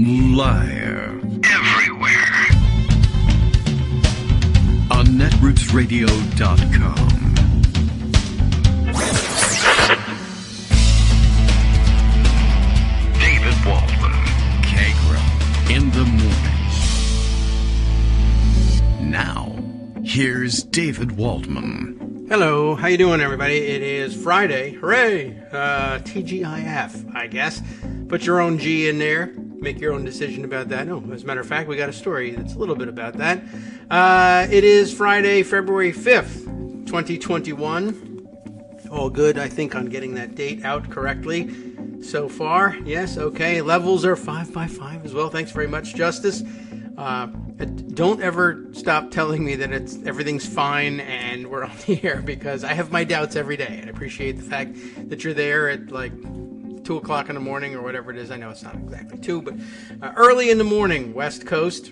Liar. Everywhere. On netrootsradio.com. David Waldman. Kagro. In the morning. Now, here's David Waldman. Hello, how you doing, everybody? It is Friday. Hooray! TGIF, I guess. Put your own G in there. Make your own decision about that. No, as a matter of fact, we got a story that's a little bit about that. It is Friday, February 5th, 2021. All good, I think, on getting that date out correctly so far. Yes, okay. Levels are 5 by 5 as well. Thanks very much, Justice. Don't ever stop telling me that everything's fine and we're on the air, because I have my doubts every day. And I appreciate the fact that you're there at like 2 o'clock in the morning or whatever it is. I know it's not exactly 2, but early in the morning, West Coast.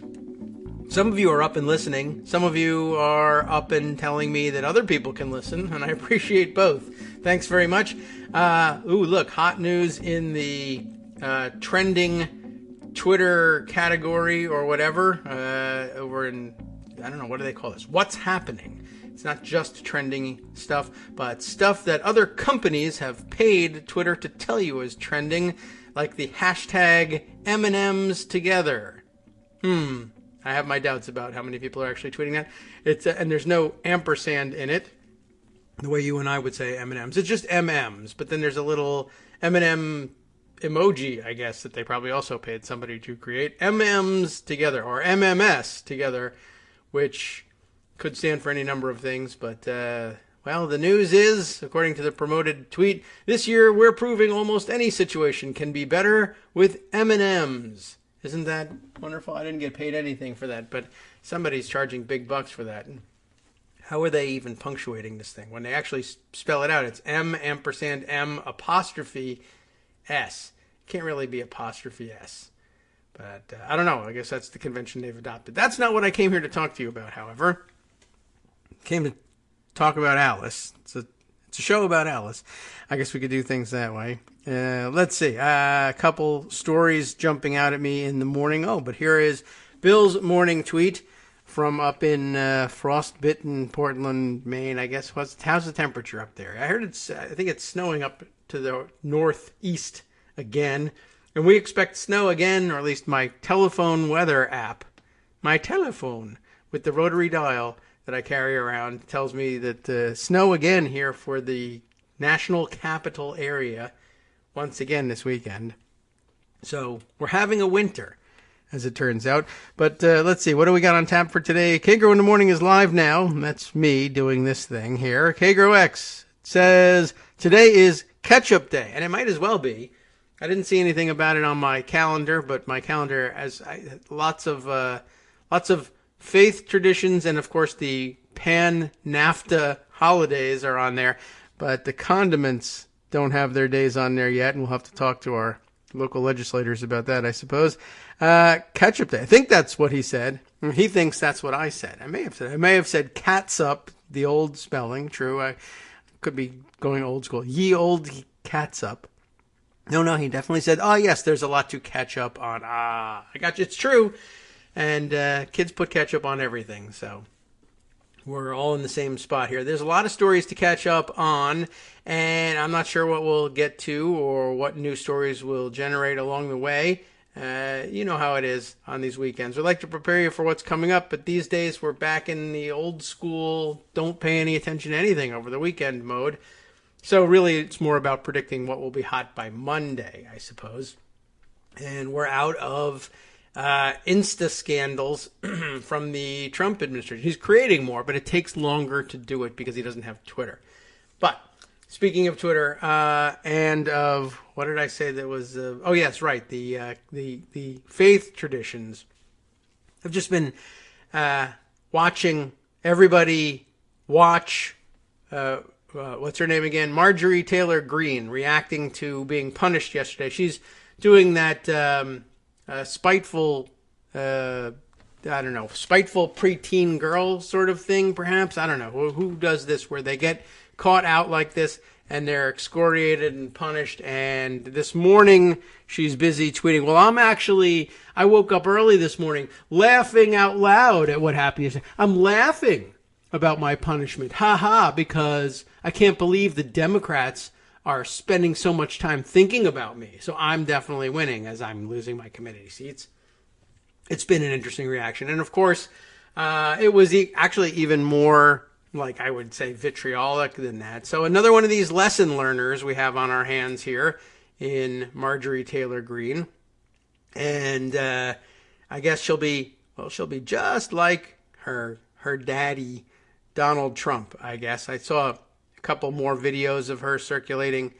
Some of you are up and listening. Some of you are up and telling me that other people can listen, and I appreciate both. Thanks very much. Look, hot news in the trending Twitter category or whatever, over in, I don't know, what do they call this? What's happening? It's not just trending stuff, but stuff that other companies have paid Twitter to tell you is trending, like the hashtag M&Ms together. I have my doubts about how many people are actually tweeting that. It's and there's no ampersand in it, the way you and I would say M&Ms. It's just M&Ms, but then there's a little M&M emoji, I guess, that they probably also paid somebody to create. M&Ms together, or MMS together, which could stand for any number of things, but, well, the news is, according to the promoted tweet, this year we're proving almost any situation can be better with M&Ms. Isn't that wonderful? I didn't get paid anything for that, but somebody's charging big bucks for that. How are they even punctuating this thing? When they actually spell it out, it's M ampersand M apostrophe S. Can't really be apostrophe S. But I don't know. I guess that's the convention they've adopted. That's not what I came here to talk to you about, however. I came to talk about Alice. It's a show about Alice. I guess we could do things that way. Let's see. A couple stories jumping out at me in the morning. Oh, but here is Bill's morning tweet from up in frostbitten Portland, Maine, I guess. How's the temperature up there? I think it's snowing up to the northeast again, and we expect snow again, or at least my telephone weather app, my telephone with the rotary dial that I carry around, tells me that snow again here for the national capital area once again this weekend. So we're having a winter, as it turns out. But let's see, what do we got on tap for today? Kagro in the Morning is live now. That's me doing this thing here. Kagro X says today is Ketchup Day, and it might as well be. I didn't see anything about it on my calendar, but my calendar has lots of faith traditions, and of course the pan-NAFTA holidays are on there, but the condiments don't have their days on there yet, and we'll have to talk to our local legislators about that, I suppose. Ketchup Day. I think that's what he said. He thinks that's what I said. I may have said catsup, the old spelling. True, I could be going old school. Ye old catsup. No, he definitely said, oh, yes, there's a lot to catch up on. I got you. It's true. And kids put ketchup on everything, so we're all in the same spot here. There's a lot of stories to catch up on, and I'm not sure what we'll get to or what new stories we'll generate along the way. You know how it is on these weekends. We like to prepare you for what's coming up, but these days we're back in the old school, don't pay any attention to anything over the weekend mode. So really it's more about predicting what will be hot by Monday, I suppose. And we're out of Insta scandals from the Trump administration. He's creating more, but it takes longer to do it because he doesn't have Twitter. But speaking of Twitter, and of, what did I say that was, oh yes, right, the faith traditions. I've just been watching everybody watch, what's her name again? Marjorie Taylor Greene reacting to being punished yesterday. She's doing that spiteful preteen girl sort of thing, perhaps. I don't know. Who does this where they get caught out like this and they're excoriated and punished. And this morning, she's busy tweeting, well, I woke up early this morning laughing out loud at what happened yesterday. I'm laughing about my punishment. Ha ha, because I can't believe the Democrats are spending so much time thinking about me. So I'm definitely winning as I'm losing my committee seats. It's been an interesting reaction. And of course, it was actually even more, like I would say, vitriolic than that. So another one of these lesson learners we have on our hands here in Marjorie Taylor Greene. And I guess she'll be just like her daddy, Donald Trump, I guess. I saw a couple more videos of her circulating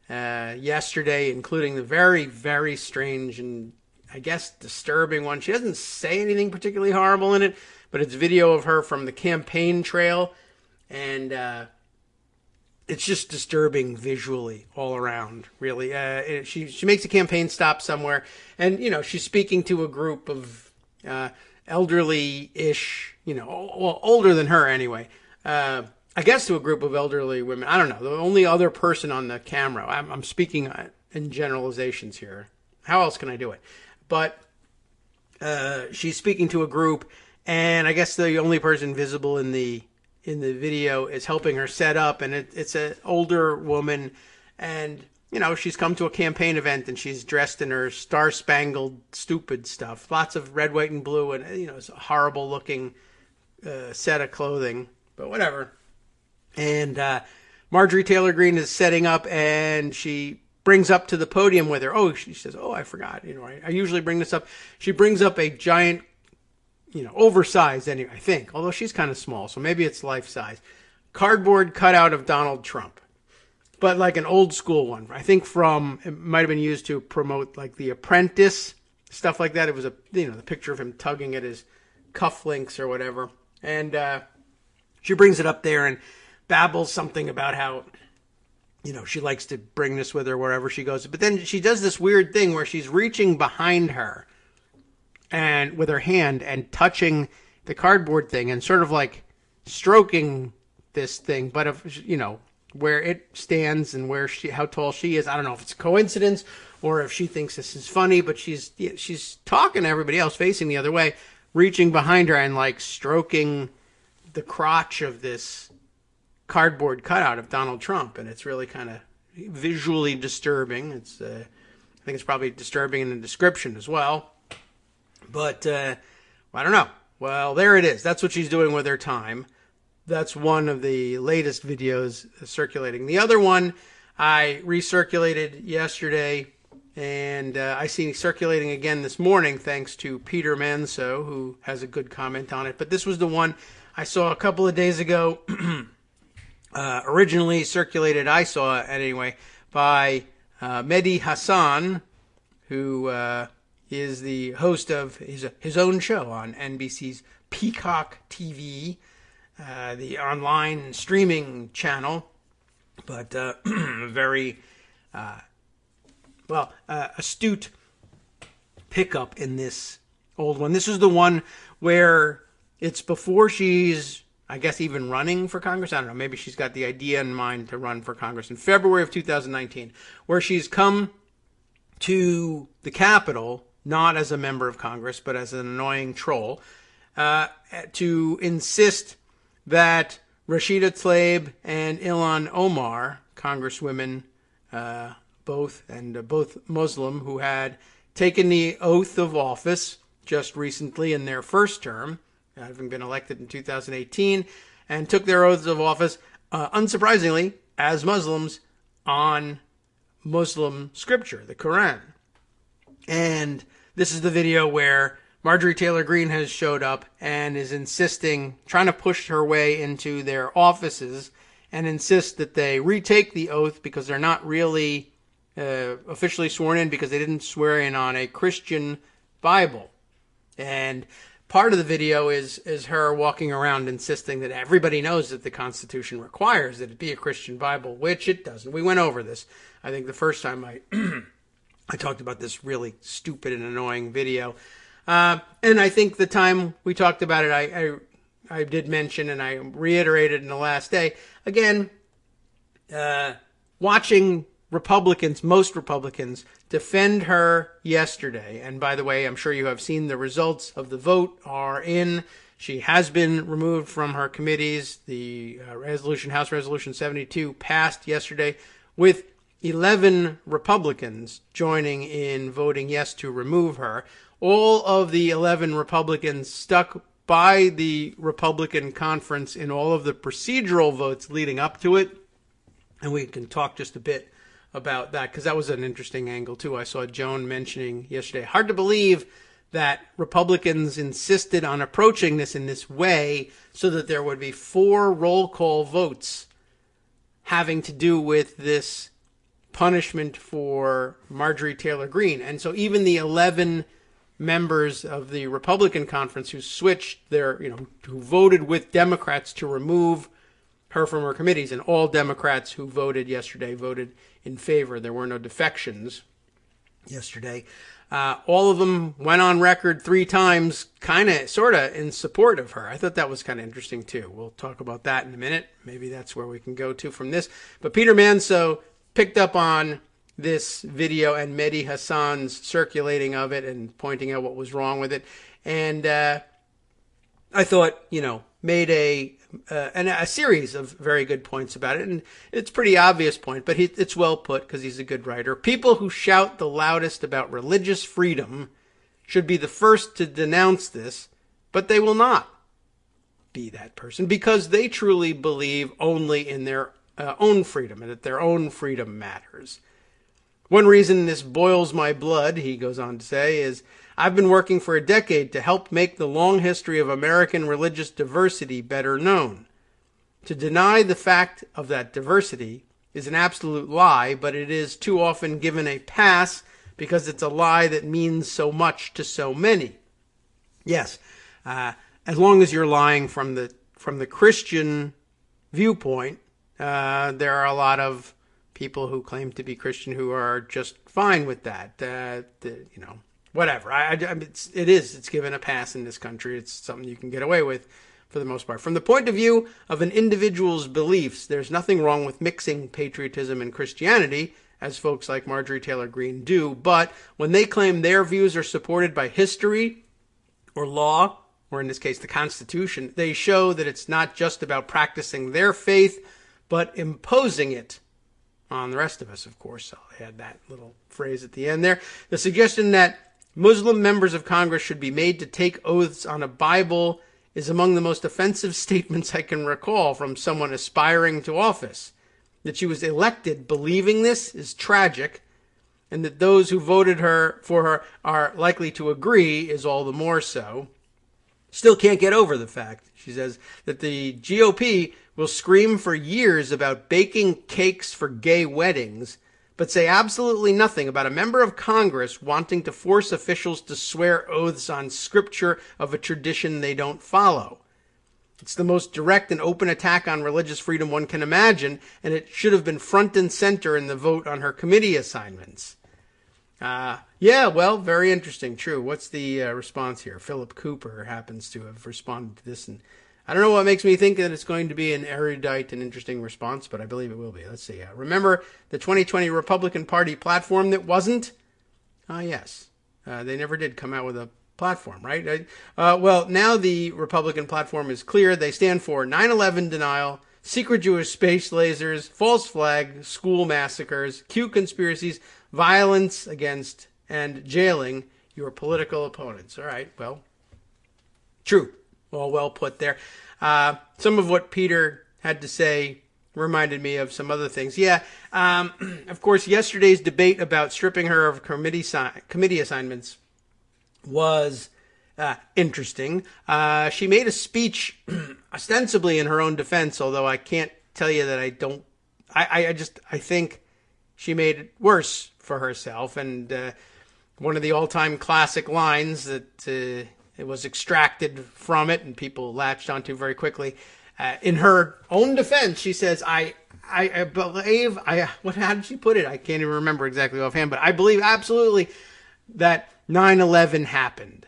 yesterday, including the very, very strange and I guess disturbing one. She doesn't say anything particularly horrible in it, but it's video of her from the campaign trail. And it's just disturbing visually all around, really. She makes a campaign stop somewhere, and, she's speaking to a group of elderly-ish, older than her anyway. I guess to a group of elderly women. I don't know. The only other person on the camera. I'm speaking in generalizations here. How else can I do it? But she's speaking to a group, and I guess the only person visible in the video is helping her set up, and it's an older woman, and she's come to a campaign event, and she's dressed in her star-spangled stupid stuff, lots of red, white, and blue, and it's a horrible looking set of clothing, but whatever. And Marjorie Taylor Greene is setting up, and she brings up to the podium with her. She says, I forgot, I usually bring this up. She brings up a giant, oversized anyway, I think, although she's kind of small, so maybe it's life size, cardboard cutout of Donald Trump, but like an old school one. I think it might have been used to promote like The Apprentice, stuff like that. It was the picture of him tugging at his cufflinks or whatever. And she brings it up there and babbles something about how, she likes to bring this with her wherever she goes. But then she does this weird thing where she's reaching behind her and with her hand and touching the cardboard thing and sort of like stroking this thing, but where it stands and how tall she is. I don't know if it's a coincidence or if she thinks this is funny, but she's talking to everybody else facing the other way, reaching behind her and like stroking the crotch of this cardboard cutout of Donald Trump. And it's really kind of visually disturbing. I think it's probably disturbing in the description as well. But I don't know. Well, there it is. That's what she's doing with her time. That's one of the latest videos circulating. The other one I recirculated yesterday, and I see circulating again this morning thanks to Peter Manso, who has a good comment on it. But this was the one I saw a couple of days ago. Originally circulated, I saw it anyway, by Mehdi Hassan, who is the host of his own show on NBC's Peacock TV, the online streaming channel, but very astute pickup in this old one. This is the one where it's before she's, I guess, even running for Congress. I don't know. Maybe she's got the idea in mind to run for Congress in February of 2019, where she's come to the Capitol, not as a member of Congress, but as an annoying troll, to insist that Rashida Tlaib and Ilhan Omar, congresswomen, both Muslim, who had taken the oath of office just recently in their first term, having been elected in 2018, and took their oaths of office, unsurprisingly, as Muslims, on Muslim scripture, the Quran. And this is the video where Marjorie Taylor Greene has showed up and is trying to push her way into their offices and insist that they retake the oath because they're not really officially sworn in because they didn't swear in on a Christian Bible. And part of the video is her walking around insisting that everybody knows that the Constitution requires that it be a Christian Bible, which it doesn't. We went over this, I think, the first time I talked about this really stupid and annoying video. And I think the time we talked about it, I did mention, and I reiterated in the last day, again, watching Republicans, most Republicans, defend her yesterday. And by the way, I'm sure you have seen the results of the vote are in. She has been removed from her committees. The House Resolution 72 passed yesterday with 11 Republicans joining in voting yes to remove her. All of the 11 Republicans stuck by the Republican conference in all of the procedural votes leading up to it. And we can talk just a bit about that, because that was an interesting angle too. I saw Joan mentioning yesterday. Hard to believe that Republicans insisted on approaching this in this way so that there would be 4 roll call votes having to do with this punishment for Marjorie Taylor Greene. And so even the 11 members of the Republican conference who switched who voted with Democrats to remove her from her committees, and all Democrats who voted yesterday voted in favor. There were no defections yesterday. All of them went on record 3 times, sort of in support of her. I thought that was kind of interesting too. We'll talk about that in a minute. Maybe that's where we can go to from this. But Peter Manso picked up on this video and Mehdi Hassan's circulating of it and pointing out what was wrong with it. And I thought, made a series of very good points about it. And it's a pretty obvious point, but it's well put because he's a good writer. People who shout the loudest about religious freedom should be the first to denounce this, but they will not be that person because they truly believe only in their own freedom and that their own freedom matters. One reason this boils my blood, he goes on to say, is I've been working for a decade to help make the long history of American religious diversity better known. To deny the fact of that diversity is an absolute lie, but it is too often given a pass because it's a lie that means so much to so many. Yes, as long as you're lying from the Christian viewpoint, there are a lot of people who claim to be Christian who are just fine with that. Whatever. It's given a pass in this country. It's something you can get away with for the most part. From the point of view of an individual's beliefs, there's nothing wrong with mixing patriotism and Christianity, as folks like Marjorie Taylor Greene do. But when they claim their views are supported by history or law, or in this case, the Constitution, they show that it's not just about practicing their faith, but imposing it on the rest of us, of course. I'll add that little phrase at the end there. The suggestion that Muslim members of Congress should be made to take oaths on a Bible is among the most offensive statements I can recall from someone aspiring to office. That she was elected believing this is tragic, and that those who voted for her are likely to agree is all the more so. Still can't get over the fact, she says, that the GOP will scream for years about baking cakes for gay weddings, but say absolutely nothing about a member of Congress wanting to force officials to swear oaths on scripture of a tradition they don't follow. It's the most direct and open attack on religious freedom one can imagine, and it should have been front and center in the vote on her committee assignments. Very interesting. True. What's the response here? Philip Cooper happens to have responded to this, and I don't know what makes me think that it's going to be an erudite and interesting response, but I believe it will be. Let's see. Remember the 2020 Republican Party platform that wasn't? Yes. They never did come out with a platform, right? Now the Republican platform is clear. They stand for 9/11 denial, secret Jewish space lasers, false flag, school massacres, Q conspiracies, violence against and jailing your political opponents. All right, well, true. All well put there. Some of what Peter had to say reminded me of some other things. Of course, yesterday's debate about stripping her of committee assignments was interesting. She made a speech ostensibly in her own defense, although I can't tell you that I think she made it worse for herself. And one of the all-time classic lines that it was extracted from it and people latched onto very quickly. In her own defense, she says, I believe, how did she put it? I can't even remember exactly offhand, but I believe absolutely that 9/11 happened.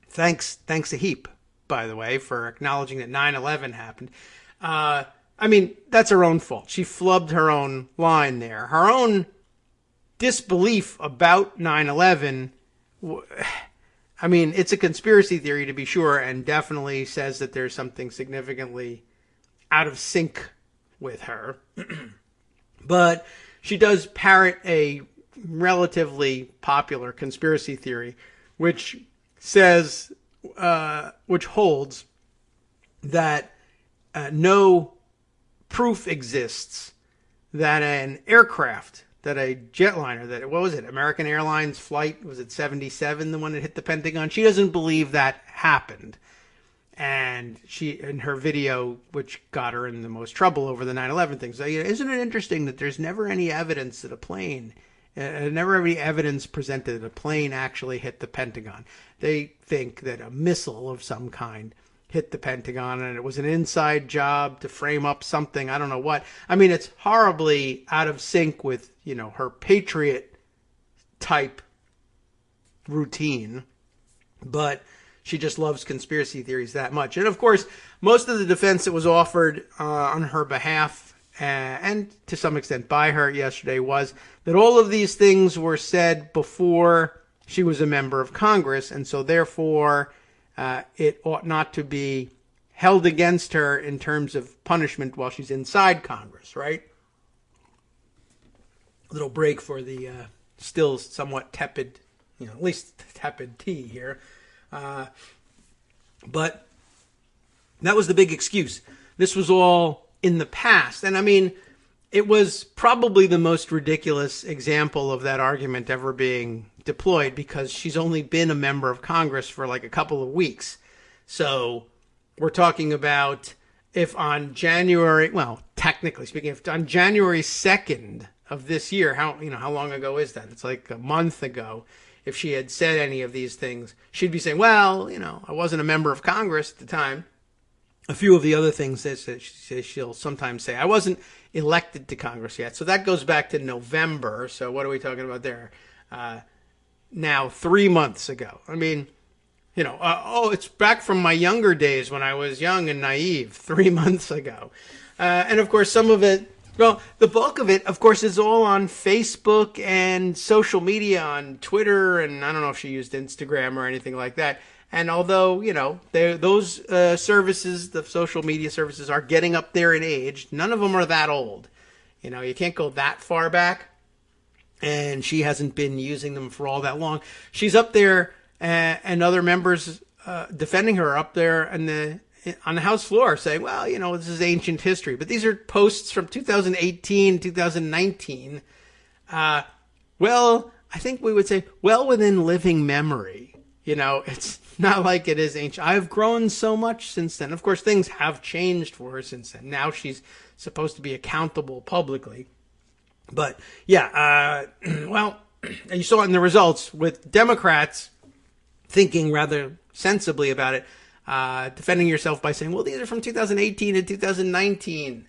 Thanks a heap, by the way, for acknowledging that 9/11 happened. I mean, that's her own fault. She flubbed her own line there. Her own disbelief about 9/11, I mean, it's a conspiracy theory to be sure, and definitely says that there's something significantly out of sync with her. But she does parrot a relatively popular conspiracy theory, which says, which holds that no proof exists that an aircraft, that a jetliner, that, what was it, American Airlines flight, was it 77, the one that hit the Pentagon? She doesn't believe that happened. And she, in her video, which got her in the most trouble over the 9/11 thing, so, isn't it interesting that there's never any evidence that a plane, never any evidence presented that a plane actually hit the Pentagon? They think that a missile of some kind hit the Pentagon, and it was an inside job to frame up something, I don't know what. I mean, it's horribly out of sync with, her patriot type routine, but she just loves conspiracy theories that much. And of course, most of the defense that was offered on her behalf, and to some extent by her yesterday, was that all of these things were said before she was a member of Congress, and so therefore it ought not to be held against her in terms of punishment while she's inside Congress, right? A little break for the still somewhat tepid, at least tepid tea here. But that was the big excuse. This was all in the past. And I mean, it was probably the most ridiculous example of that argument ever being deployed, because she's only been a member of Congress for like a couple of weeks. So we're talking about if on January, well, technically speaking, if on January 2nd of this year, how long ago is that? It's like a month ago. If she had said any of these things, she'd be saying, well, I wasn't a member of Congress at the time. A few of the other things that she'll sometimes say, I wasn't elected to Congress yet. So that goes back to November. So what are we talking about there? Now 3 months ago. I mean, it's back from my younger days when I was young and naive, 3 months ago. And of course, some of it, well, the bulk of it, of course, is all on Facebook and social media, on Twitter, and I don't know if she used Instagram or anything like that. And although, those services, the social media services, are getting up there in age, none of them are that old. You can't go that far back. And she hasn't been using them for all that long. She's up there, and other members defending her up there on the House floor saying, well, this is ancient history. But these are posts from 2018, 2019. Well, I think we would say, well, within living memory. It's not like it is ancient. I've grown so much since then. Of course, things have changed for her since then. Now she's supposed to be accountable publicly. But, yeah, well, you saw it in the results with Democrats thinking rather sensibly about it, defending yourself by saying, well, these are from 2018 and 2019.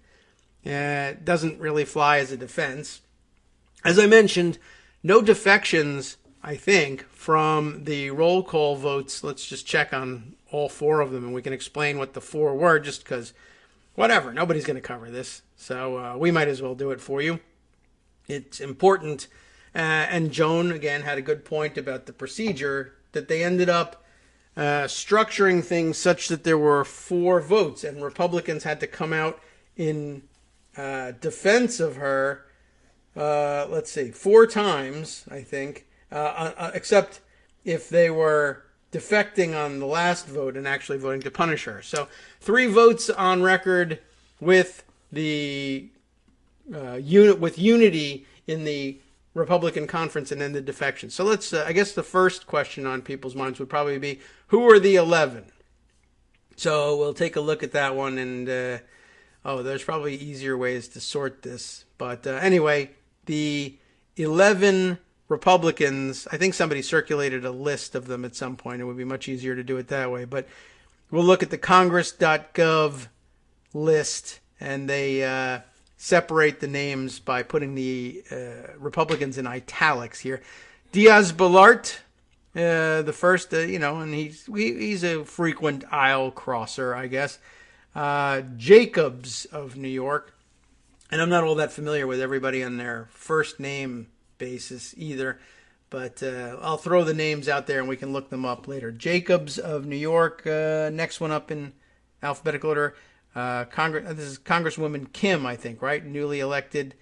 It doesn't really fly as a defense. As I mentioned, no defections, I think, from the roll call votes. Let's just check on all four of them, and we can explain what the four were, just because, whatever, nobody's going to cover this. So we might as well do it for you. It's important. And Joan, again, had a good point about the procedure, that they ended up structuring things such that there were four votes, and Republicans had to come out in defense of her, let's see, 4 times, I think, except if they were defecting on the last vote and actually voting to punish her. So 3 votes on record with the unity in the Republican conference, and then the defection. So let's, I guess the first question on people's minds would probably be, who are the 11? So we'll take a look at that one, and there's probably easier ways to sort this. But anyway, the 11 Republicans, I think somebody circulated a list of them at some point. It would be much easier to do it that way. But we'll look at the Congress.gov list, and they separate the names by putting the Republicans in italics here. Diaz-Balart, the first, and he's a frequent aisle crosser, I guess. Jacobs of New York. And I'm not all that familiar with everybody on their first name basis either. But I'll throw the names out there and we can look them up later. Jacobs of New York. Next one up in alphabetical order. This is Congresswoman Kim, I think, right? Newly elected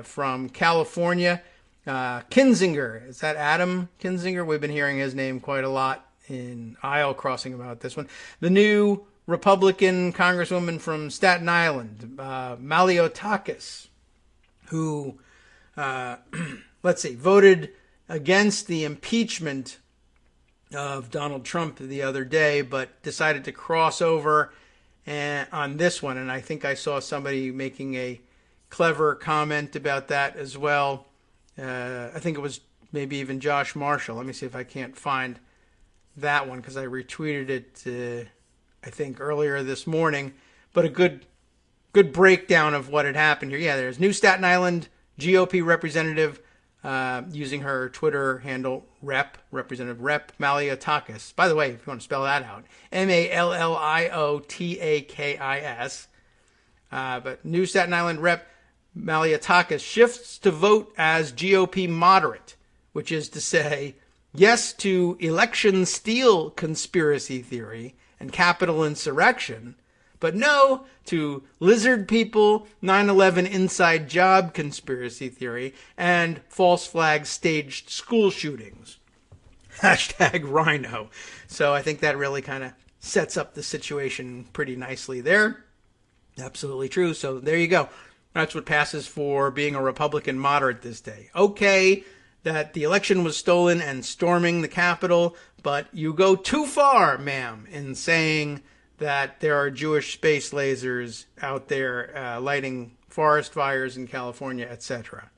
from California. Kinzinger. Is that Adam Kinzinger? We've been hearing his name quite a lot in aisle crossing about this one. The new Republican Congresswoman from Staten Island, Maliotakis, who, voted against the impeachment of Donald Trump the other day, but decided to cross over on this one. And I think I saw somebody making a clever comment about that as well. I think it was maybe even Josh Marshall. Let me see if I can't find that one because I retweeted it, I think, earlier this morning. But a good breakdown of what had happened here. Yeah, there's new Staten Island GOP representative using her Twitter handle, Representative Rep Maliotakis. By the way, if you want to spell that out, Maliotakis. But new Staten Island Rep Maliotakis shifts to vote as GOP moderate, which is to say, yes to election steal conspiracy theory and Capitol insurrection, but no to lizard people, 9/11 inside job conspiracy theory, and false flag staged school shootings. Hashtag Rhino. So I think that really kind of sets up the situation pretty nicely there. Absolutely true. So there you go. That's what passes for being a Republican moderate this day. Okay, that the election was stolen and storming the Capitol, but you go too far, ma'am, in saying that there are Jewish space lasers out there lighting forest fires in California, etc.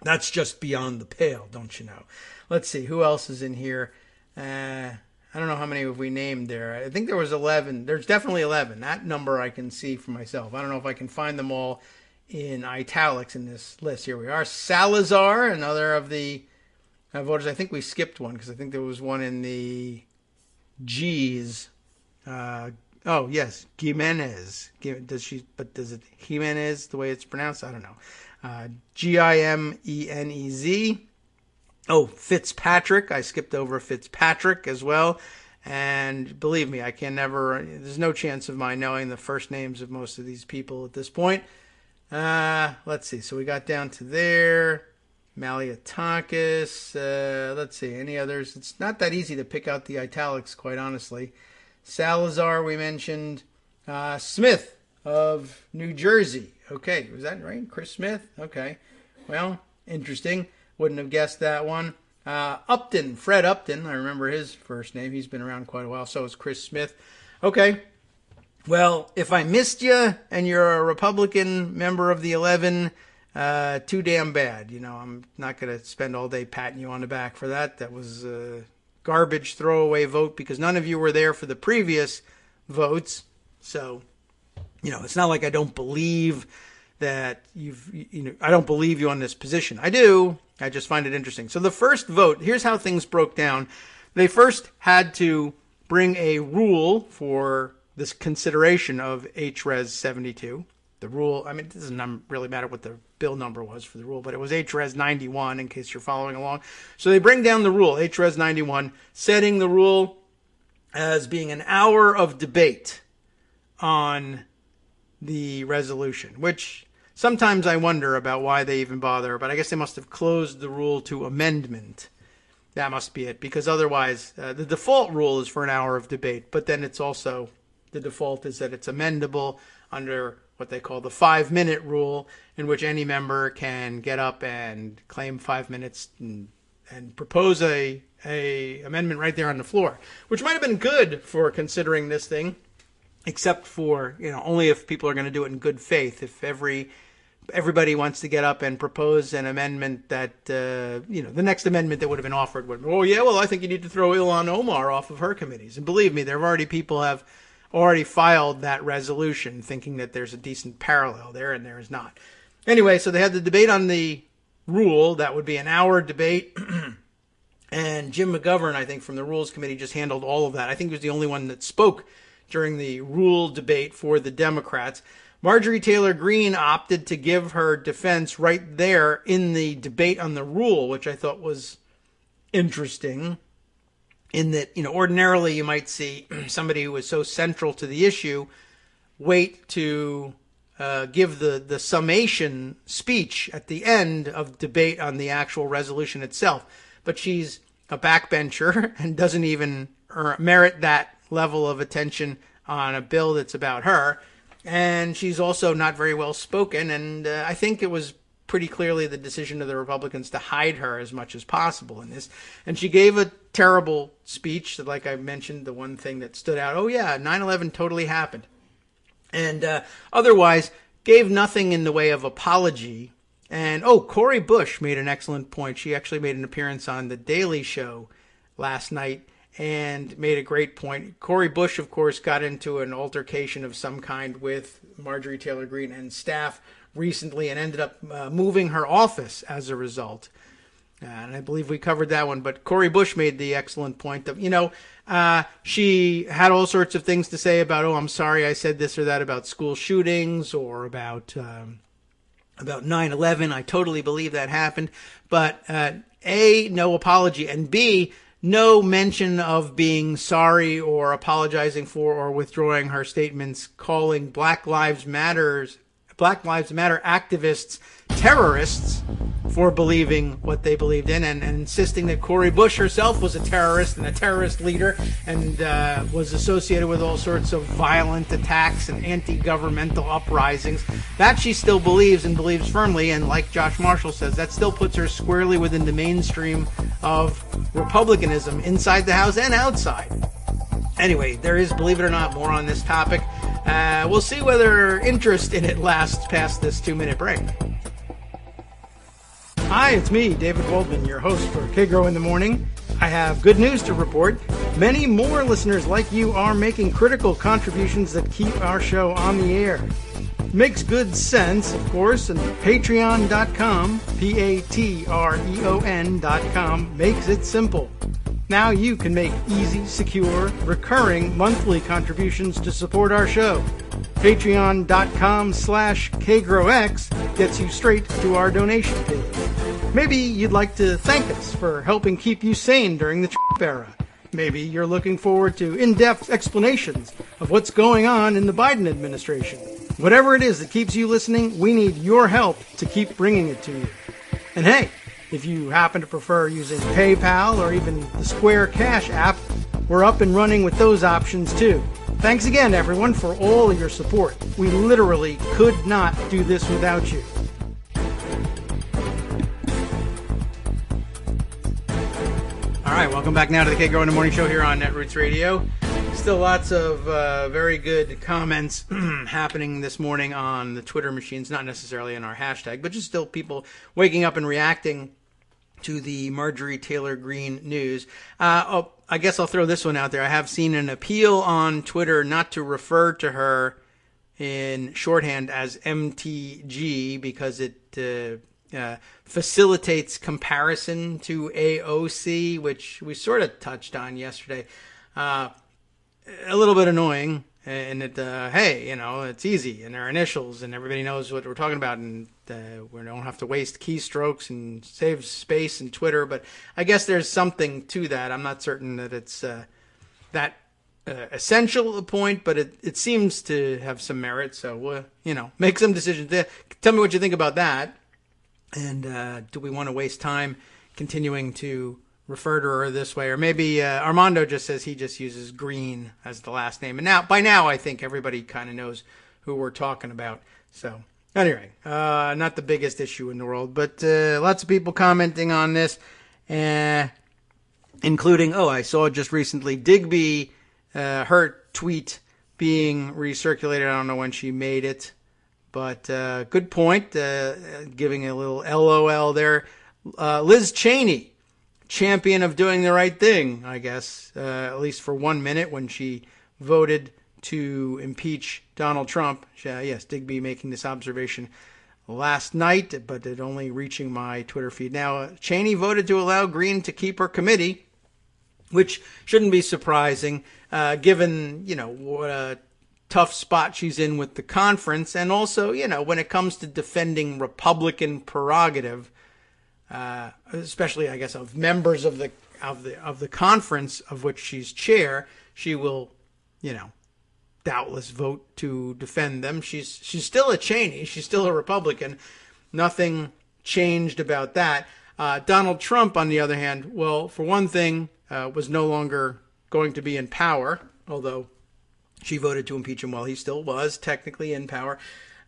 That's just beyond the pale, don't you know? Let's see, who else is in here? I don't know how many have we named there. I think there was 11. There's definitely 11. That number I can see for myself. I don't know if I can find them all in italics in this list. Here we are. Salazar, another of the voters. I think we skipped one because I think there was one in the G's. Oh, yes, Gimenez. Does it Jimenez the way it's pronounced? I don't know. Gimenez. Oh, Fitzpatrick. I skipped over Fitzpatrick as well. And believe me, there's no chance of my knowing the first names of most of these people at this point. Let's see. So we got down to there. Maliotakis. Let's see. Any others? It's not that easy to pick out the italics, quite honestly. Salazar, we mentioned. Smith of New Jersey. Okay. Was that right? Chris Smith? Okay. Well, interesting. Wouldn't have guessed that one. Upton. Fred Upton. I remember his first name. He's been around quite a while. So is Chris Smith. Okay. Well, if I missed you and you're a Republican member of the 11, too damn bad. You know, I'm not going to spend all day patting you on the back for that. That was a garbage throwaway vote because none of you were there for the previous votes. So, you know, it's not like I don't believe that I don't believe you on this position. I do. I just find it interesting. So the first vote, here's how things broke down. They first had to bring a rule for this consideration of HRes 72. The rule, I mean, it doesn't really matter what the bill number was for the rule, but it was HRes 91 in case you're following along. So they bring down the rule, HRes 91, setting the rule as being an hour of debate on the resolution, which sometimes I wonder about why they even bother, but I guess they must have closed the rule to amendment. That must be it, because otherwise the default rule is for an hour of debate, but then it's also, the default is that it's amendable under what they call the 5-minute rule, in which any member can get up and claim 5 minutes and propose a amendment right there on the floor, which might have been good for considering this thing, except for, only if people are going to do it in good faith. If everybody wants to get up and propose an amendment that, the next amendment that would have been offered would, I think you need to throw Ilhan Omar off of her committees. And believe me, people have already filed that resolution thinking that there's a decent parallel there, and there is not. Anyway, so they had the debate on the rule. That would be an hour debate. And Jim McGovern, I think, from the Rules Committee just handled all of that. I think he was the only one that spoke during the rule debate for the Democrats. Marjorie Taylor Greene opted to give her defense right there in the debate on the rule, which I thought was interesting, in that, ordinarily you might see somebody who was so central to the issue wait to give the summation speech at the end of debate on the actual resolution itself. But she's a backbencher and doesn't even merit that level of attention on a bill that's about her. And she's also not very well spoken. And I think it was pretty clearly the decision of the Republicans to hide her as much as possible in this. And she gave a terrible speech that, like I mentioned, the one thing that stood out, 9/11 totally happened. And otherwise gave nothing in the way of apology. And, Cori Bush made an excellent point. She actually made an appearance on The Daily Show last night and made a great point. Cori Bush, of course, got into an altercation of some kind with Marjorie Taylor Greene and staff recently and ended up moving her office as a result. And I believe we covered that one. But Cori Bush made the excellent point that, she had all sorts of things to say about, I'm sorry I said this or that about school shootings or about 9/11. I totally believe that happened. But A, no apology, and B, no mention of being sorry or apologizing for or withdrawing her statements calling Black Lives Matter activists terrorists for believing what they believed in, and insisting that Cori Bush herself was a terrorist and a terrorist leader and was associated with all sorts of violent attacks and anti-governmental uprisings. That she still believes and believes firmly, and like Josh Marshall says, that still puts her squarely within the mainstream of Republicanism inside the House and outside. Anyway, there is, believe it or not, more on this topic. We'll see whether interest in it lasts past this 2-minute break. Hi, it's me, David Waldman, your host for Kagro in the Morning. I have good news to report. Many more listeners like you are making critical contributions that keep our show on the air. Makes good sense, of course, and patreon.com, patreon.com, makes it simple. Now you can make easy, secure, recurring monthly contributions to support our show. Patreon.com/KagroX gets you straight to our donation page. Maybe you'd like to thank us for helping keep you sane during the Trump era. Maybe you're looking forward to in-depth explanations of what's going on in the Biden administration. Whatever it is that keeps you listening, we need your help to keep bringing it to you. And hey, if you happen to prefer using PayPal or even the Square Cash app, we're up and running with those options too. Thanks again, everyone, for all of your support. We literally could not do this without you. All right, welcome back now to the Kagro in the Morning Show here on Netroots Radio. Still lots of very good comments happening this morning on the Twitter machines, not necessarily in our hashtag, but just still people waking up and reacting to the Marjorie Taylor Greene news. I guess I'll throw this one out there. I have seen an appeal on Twitter not to refer to her in shorthand as MTG because it facilitates comparison to AOC, which we sort of touched on yesterday. A little bit annoying, and hey, it's easy, and their initials, and everybody knows what we're talking about, and we don't have to waste keystrokes and save space in Twitter, but I guess there's something to that. I'm not certain that it's that essential a point, but it seems to have some merit, so, make some decisions there. Tell me what you think about that, and do we want to waste time continuing to refer to her this way? Or maybe Armando just says he just uses Green as the last name. And by now, I think everybody kind of knows who we're talking about. So anyway, not the biggest issue in the world, but lots of people commenting on this, including, I saw just recently Digby, her tweet being recirculated. I don't know when she made it, but good point, giving a little LOL there. Liz Cheney, champion of doing the right thing, I guess, at least for 1 minute when she voted to impeach Donald Trump. Yes, Digby making this observation last night, but it only reaching my Twitter feed now. Cheney voted to allow Greene to keep her committee, which shouldn't be surprising. given, what a tough spot she's in with the conference. And also, when it comes to defending Republican prerogative, especially, I guess, of members of the conference of which she's chair, she will, doubtless vote to defend them. She's still a Cheney. She's still a Republican. Nothing changed about that. Donald Trump, on the other hand, well, for one thing, was no longer going to be in power, although she voted to impeach him while he still was technically in power.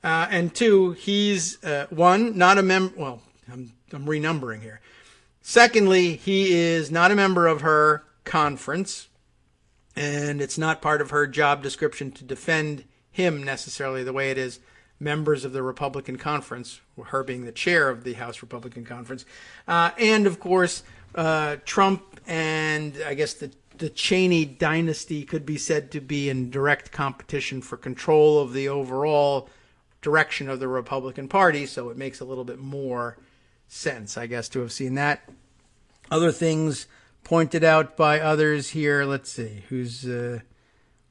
And two, he's, one, not a member. Well, I'm renumbering here. Secondly, he is not a member of her conference, and it's not part of her job description to defend him necessarily the way it is members of the Republican conference, her being the chair of the House Republican Conference. And, of course, Trump and I guess the Cheney dynasty could be said to be in direct competition for control of the overall direction of the Republican Party, so it makes a little bit more sense, I guess, to have seen that. Other things pointed out by others here. Let's see.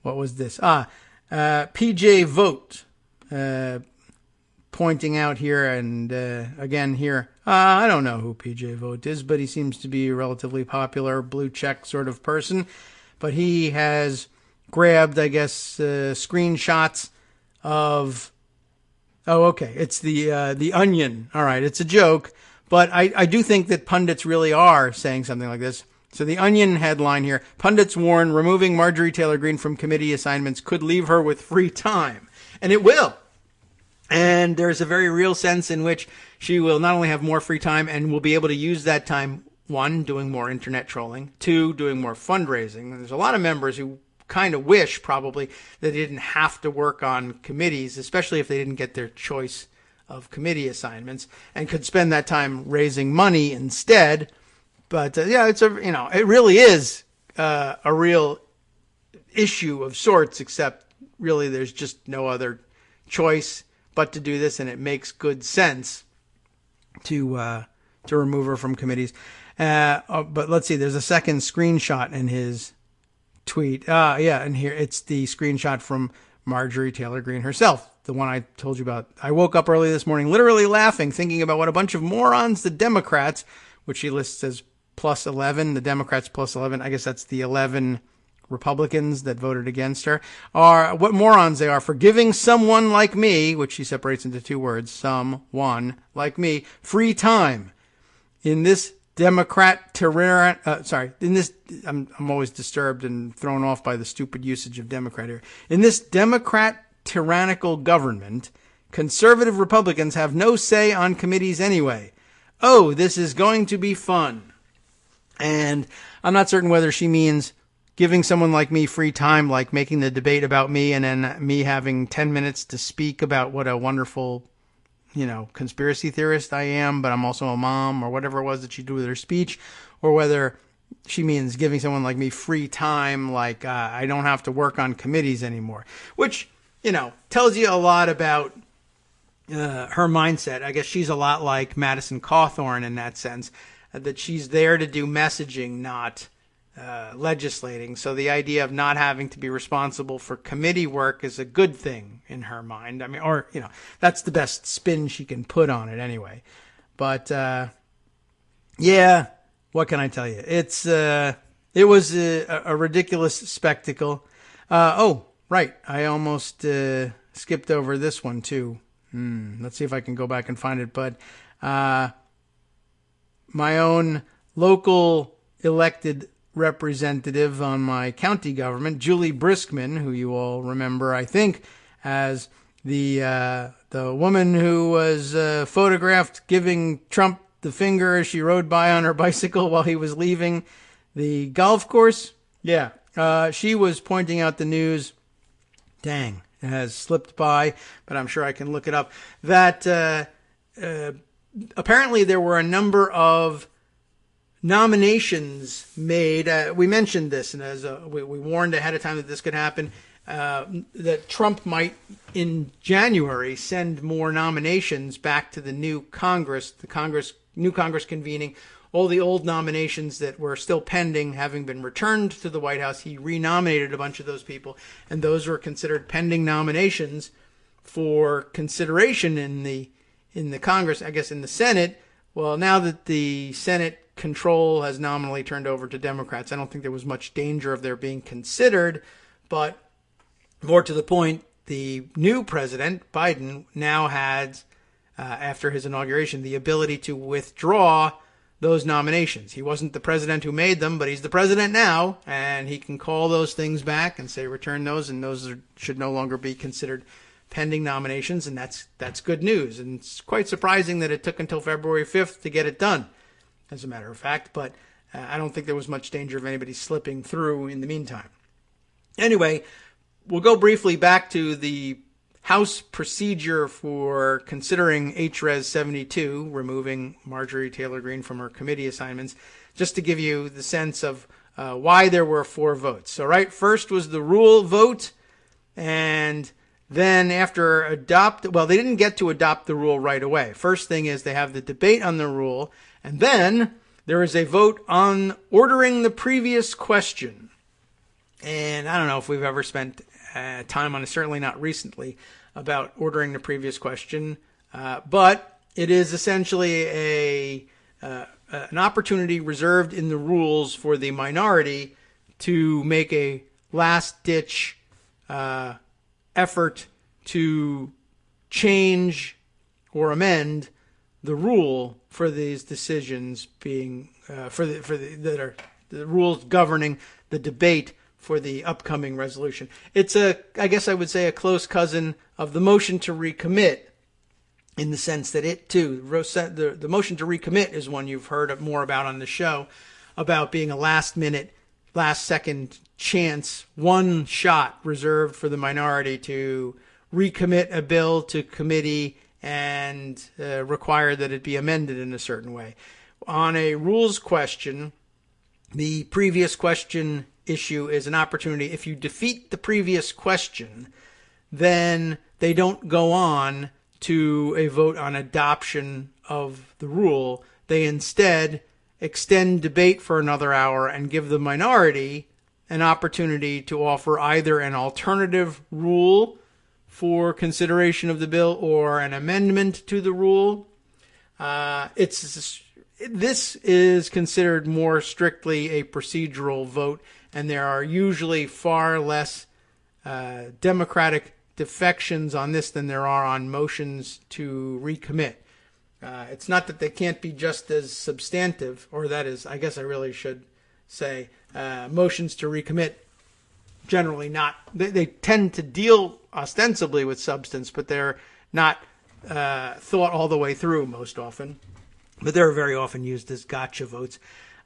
What was this? PJ Vogt pointing out here, and again here, I don't know who PJ Vogt is, but he seems to be a relatively popular blue check sort of person. But he has grabbed, I guess, screenshots of, it's the Onion. All right, it's a joke, but I do think that pundits really are saying something like this. So the Onion headline here, pundits warn removing Marjorie Taylor Greene from committee assignments could leave her with free time. And it will. And there's a very real sense in which she will not only have more free time and will be able to use that time, one, doing more internet trolling, two, doing more fundraising. There's a lot of members who kind of wish probably that they didn't have to work on committees, especially if they didn't get their choice of committee assignments, and could spend that time raising money instead. But it really is a real issue of sorts, except really there's just no other choice but to do this, and it makes good sense to remove her from committees. But let's see, there's a second screenshot in his tweet. And here it's the screenshot from Marjorie Taylor Greene herself, the one I told you about. I woke up early this morning literally laughing, thinking about what a bunch of morons the Democrats, which she lists as plus 11, the Democrats plus 11, I guess that's the 11 Republicans that voted against her, are what morons they are for giving someone like me, which she separates into two words, someone like me, free time in this Democrat I'm always disturbed and thrown off by the stupid usage of Democrat here. In this Democrat tyrannical government, conservative Republicans have no say on committees anyway. Oh, this is going to be fun. And I'm not certain whether she means giving someone like me free time, like making the debate about me and then me having 10 minutes to speak about what a wonderful, conspiracy theorist I am, but I'm also a mom, or whatever it was that she did with her speech, or whether she means giving someone like me free time, like I don't have to work on committees anymore, which, tells you a lot about her mindset. I guess she's a lot like Madison Cawthorn in that sense, that she's there to do messaging, not legislating. So the idea of not having to be responsible for committee work is a good thing in her mind. I mean, that's the best spin she can put on it anyway. But, what can I tell you? It was a ridiculous spectacle. Right. I almost skipped over this one too. Let's see if I can go back and find it. But, my own local elected representative on my county government, Julie Briskman, who you all remember, I think, as the woman who was photographed giving Trump the finger as she rode by on her bicycle while he was leaving the golf course. Yeah, she was pointing out the news. Dang, it has slipped by, but I'm sure I can look it up. That apparently there were a number of nominations made. We mentioned this, and as we warned ahead of time that this could happen, that Trump might in January send more nominations back to the new Congress, new Congress convening all the old nominations that were still pending having been returned to the White House, he renominated a bunch of those people, and those were considered pending nominations for consideration in the Congress, I guess in the Senate. Well, now that the Senate control has nominally turned over to Democrats, I don't think there was much danger of their being considered, but more to the point, the new president, Biden, now has, after his inauguration, the ability to withdraw those nominations. He wasn't the president who made them, but he's the president now, and he can call those things back and say return those, and those should no longer be considered pending nominations, and that's good news. And it's quite surprising that it took until February 5th to get it done, as a matter of fact, but I don't think there was much danger of anybody slipping through in the meantime. Anyway, we'll go briefly back to the House procedure for considering HRES 72, removing Marjorie Taylor Greene from her committee assignments, just to give you the sense of why there were 4 votes. So, right, first was the rule vote, and then after they didn't get to adopt the rule right away. First thing is they have the debate on the rule, and then there is a vote on ordering the previous question. And I don't know if we've ever spent time on it, certainly not recently, about ordering the previous question, but it is essentially an opportunity reserved in the rules for the minority to make a last-ditch effort to change or amend the rule for these decisions being the rules governing the debate for the upcoming resolution. It's I guess I would say a close cousin of the motion to recommit, in the sense that it too, the motion to recommit is one you've heard more about on the show, about being a last-minute, last-second chance, one shot reserved for the minority to recommit a bill to committee and require that it be amended in a certain way. On a rules question, the previous question issue is an opportunity. If you defeat the previous question, then they don't go on to a vote on adoption of the rule. They instead extend debate for another hour and give the minority an opportunity to offer either an alternative rule for consideration of the bill or an amendment to the rule. This is considered more strictly a procedural vote, and there are usually far less Democratic defections on this than there are on motions to recommit. It's not that they can't be just as substantive, or that is, I guess I really should say, motions to recommit generally not. They tend to deal ostensibly with substance, but they're not thought all the way through most often. But they're very often used as gotcha votes.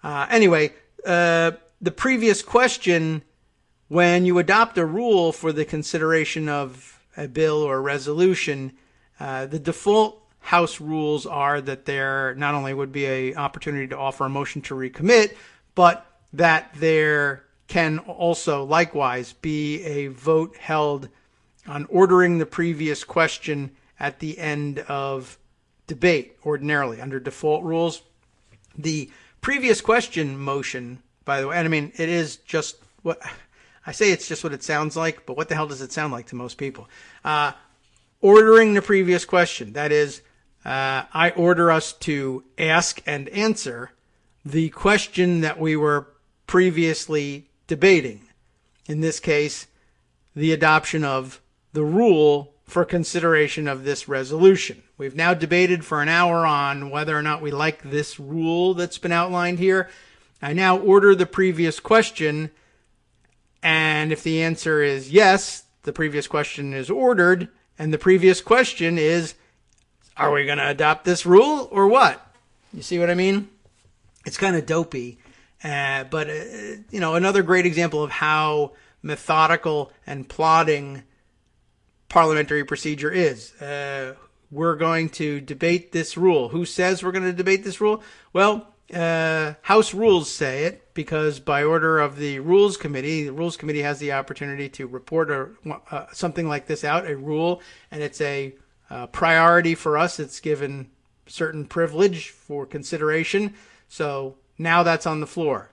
Anyway, the previous question, when you adopt a rule for the consideration of a bill or a resolution, the default House rules are that there not only would be an opportunity to offer a motion to recommit, but that there can also likewise be a vote held on ordering the previous question at the end of debate, ordinarily, under default rules. The previous question motion, by the way, and I mean, it is just what I say, it's just what it sounds like, but what the hell does it sound like to most people? Ordering the previous question, that is, I order us to ask and answer the question that we were previously debating. In this case, the adoption of the rule for consideration of this resolution. We've now debated for an hour on whether or not we like this rule that's been outlined here. I now order the previous question, and if the answer is yes, the previous question is ordered, and the previous question is, are we going to adopt this rule or what? You see what I mean? It's kind of dopey, but another great example of how methodical and plodding parliamentary procedure is. We're going to debate this rule. Who says we're going to debate this rule? Well, House rules say it, because by order of the Rules Committee, the Rules Committee has the opportunity to report something like this out, a rule, and it's a priority for us. It's given certain privilege for consideration. So now that's on the floor.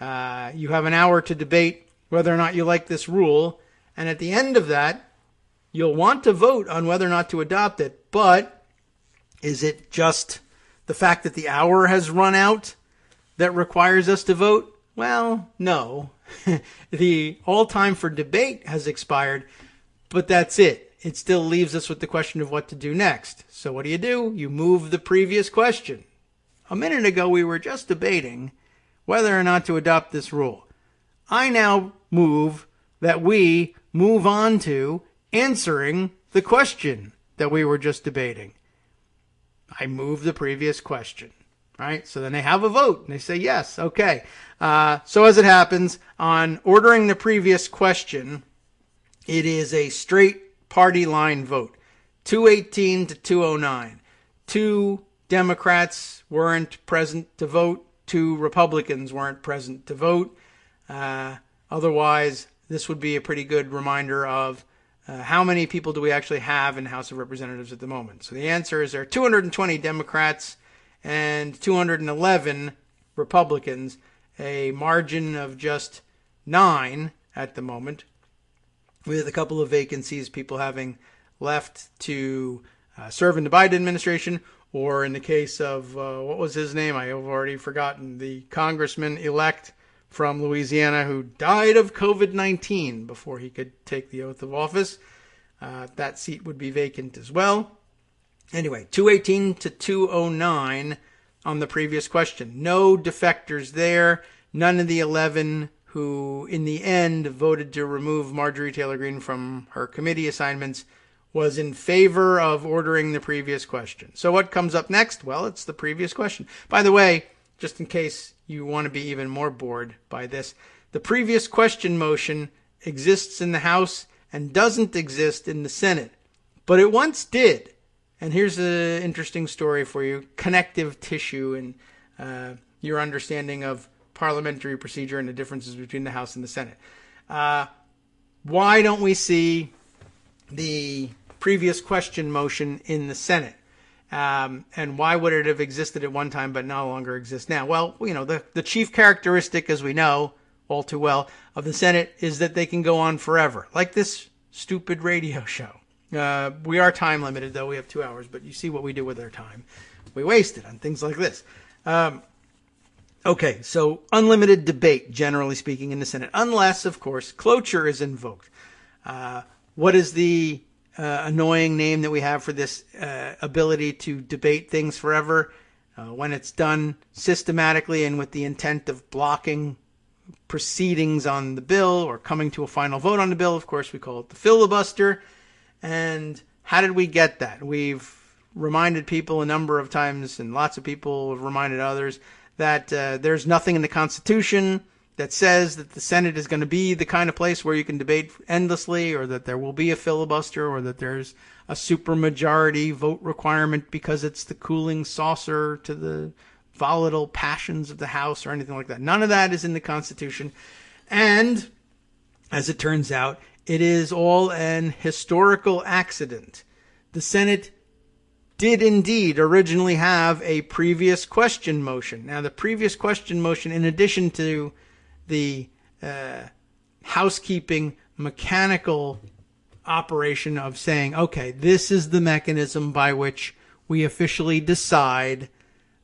You have an hour to debate whether or not you like this rule. And at the end of that, you'll want to vote on whether or not to adopt it. But is it just the fact that the hour has run out that requires us to vote? Well, no. The all time for debate has expired, but that's it. It still leaves us with the question of what to do next. So what do? You move the previous question. A minute ago, we were just debating whether or not to adopt this rule. I now move that we move on to answering the question that we were just debating. I move the previous question. Right? So then they have a vote and they say yes. Okay. So as it happens, on ordering the previous question, it is a straight party line vote. 218 to 209. 2 Democrats weren't present to vote. 2 Republicans weren't present to vote. Otherwise, this would be a pretty good reminder of how many people do we actually have in the House of Representatives at the moment. So the answer is there are 220 Democrats and 211 Republicans, a margin of just 9 at the moment, with a couple of vacancies, people having left to serve in the Biden administration, or in the case of, what was his name? I have already forgotten. The congressman-elect from Louisiana who died of COVID-19 before he could take the oath of office. That seat would be vacant as well. Anyway, 218 to 209 on the previous question. No defectors there. None of the 11 who, in the end, voted to remove Marjorie Taylor Greene from her committee assignments was in favor of ordering the previous question. So what comes up next? Well, it's the previous question. By the way, just in case you want to be even more bored by this, the previous question motion exists in the House and doesn't exist in the Senate. But it once did. And here's an interesting story for you, connective tissue and your understanding of parliamentary procedure and the differences between the House and the Senate. Why don't we see the previous question motion in the Senate? And why would it have existed at one time but no longer exists now? Well, you know, the chief characteristic, as we know all too well, of the Senate is that they can go on forever, like this stupid radio show. We are time limited, though. We have 2 hours, but you see what we do with our time. We waste it on things like this. Okay, so unlimited debate, generally speaking, in the Senate, unless, of course, cloture is invoked. What is the annoying name that we have for this ability to debate things forever? When it's done systematically and with the intent of blocking proceedings on the bill or coming to a final vote on the bill, of course, we call it the filibuster. And how did we get that? We've reminded people a number of times, and lots of people have reminded others, that there's nothing in the Constitution that says that the Senate is going to be the kind of place where you can debate endlessly, or that there will be a filibuster, or that there's a supermajority vote requirement because it's the cooling saucer to the volatile passions of the House or anything like that. None of that is in the Constitution. And as it turns out, it is all an historical accident. The Senate did indeed originally have a previous question motion. Now, the previous question motion, in addition to the housekeeping mechanical operation of saying, okay, this is the mechanism by which we officially decide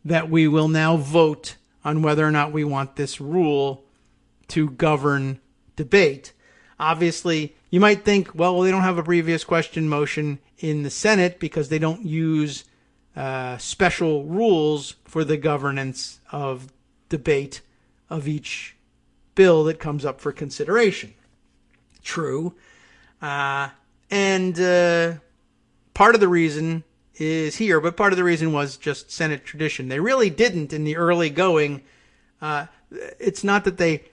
that we will now vote on whether or not we want this rule to govern debate. Obviously, you might think, well, they don't have a previous question motion in the Senate because they don't use special rules for the governance of debate of each bill that comes up for consideration. True. And part of the reason is here, but part of the reason was just Senate tradition. They really didn't in the early going. It's not that they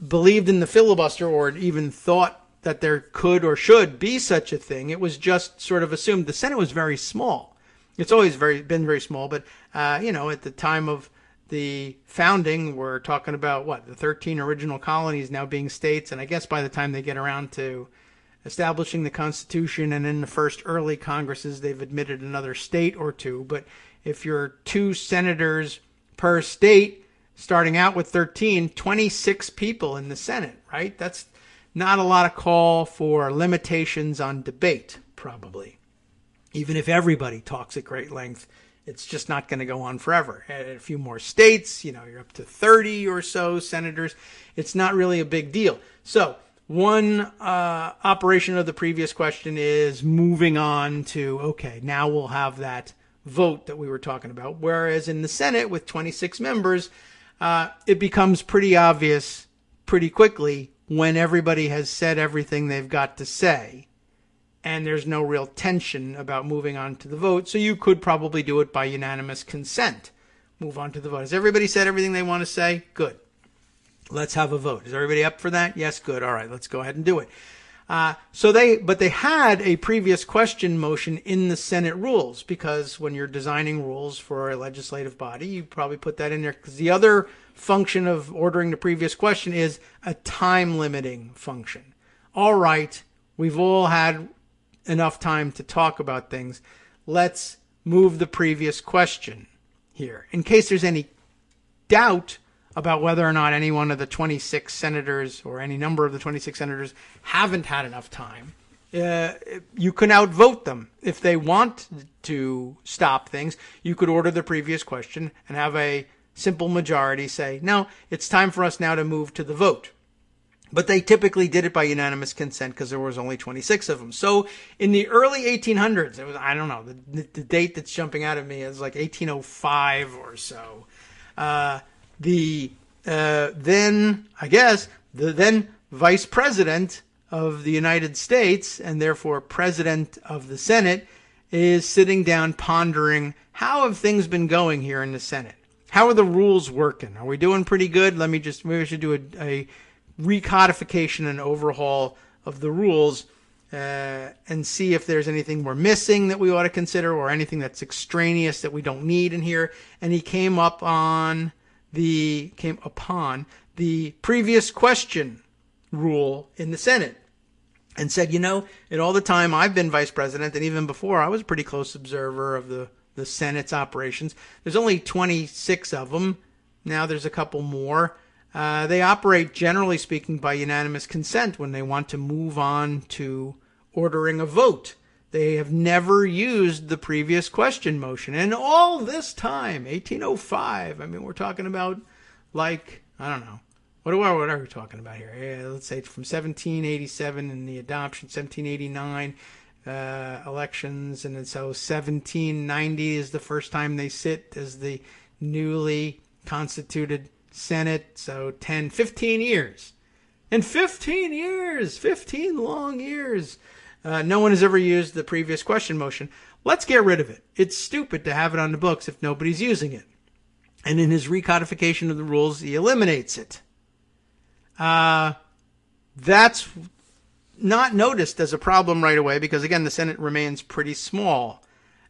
believed in the filibuster or even thought that there could or should be such a thing. It was just sort of assumed. The Senate was very small. It's always been very small, but at the time of the founding, we're talking about the 13 original colonies now being states, and I guess by the time they get around to establishing the Constitution and in the first early Congresses, they've admitted another state or two. But if you're 2 senators per state, starting out with 13, 26 people in the Senate, right? That's not a lot of call for limitations on debate, probably. Even if everybody talks at great length, it's just not going to go on forever. A few more states, you're up to 30 or so senators. It's not really a big deal. So one operation of the previous question is moving on to, okay, now we'll have that vote that we were talking about. Whereas in the Senate with 26 members, it becomes pretty obvious pretty quickly when everybody has said everything they've got to say and there's no real tension about moving on to the vote. So you could probably do it by unanimous consent. Move on to the vote. Has everybody said everything they want to say? Good. Let's have a vote. Is everybody up for that? Yes, good. All right, let's go ahead and do it. But they had a previous question motion in the Senate rules, because when you're designing rules for a legislative body, you probably put that in there, because the other function of ordering the previous question is a time limiting function. All right, we've all had enough time to talk about things. Let's move the previous question here. In case there's any doubt about whether or not any one of the 26 senators or any number of the 26 senators haven't had enough time, you can outvote them. If they want to stop things, you could order the previous question and have a simple majority say, no, it's time for us now to move to the vote. But they typically did it by unanimous consent because there was only 26 of them. So in the early 1800s, it was, I don't know, the date that's jumping out at me is like 1805 or so. The then Vice President of the United States, and therefore President of the Senate, is sitting down pondering, how have things been going here in the Senate? How are the rules working? Are we doing pretty good? Maybe we should do a recodification and overhaul of the rules and see if there's anything we're missing that we ought to consider, or anything that's extraneous that we don't need in here. And he came upon the previous question rule in the Senate and said, in all the time I've been vice president, and even before, I was a pretty close observer of the Senate's operations. There's only 26 of them. Now there's a couple more. They operate, generally speaking, by unanimous consent when they want to move on to ordering a vote. They have never used the previous question motion. And all this time, 1805, we're talking about, I don't know. What are we talking about here? Yeah, let's say from 1787 and the adoption, 1789 elections, and so 1790 is the first time they sit as the newly constituted Senate. So 15 years. In 15 years, 15 long years, no one has ever used the previous question motion. Let's get rid of it. It's stupid to have it on the books if nobody's using it. And in his recodification of the rules, he eliminates it. That's not noticed as a problem right away because, again, the Senate remains pretty small.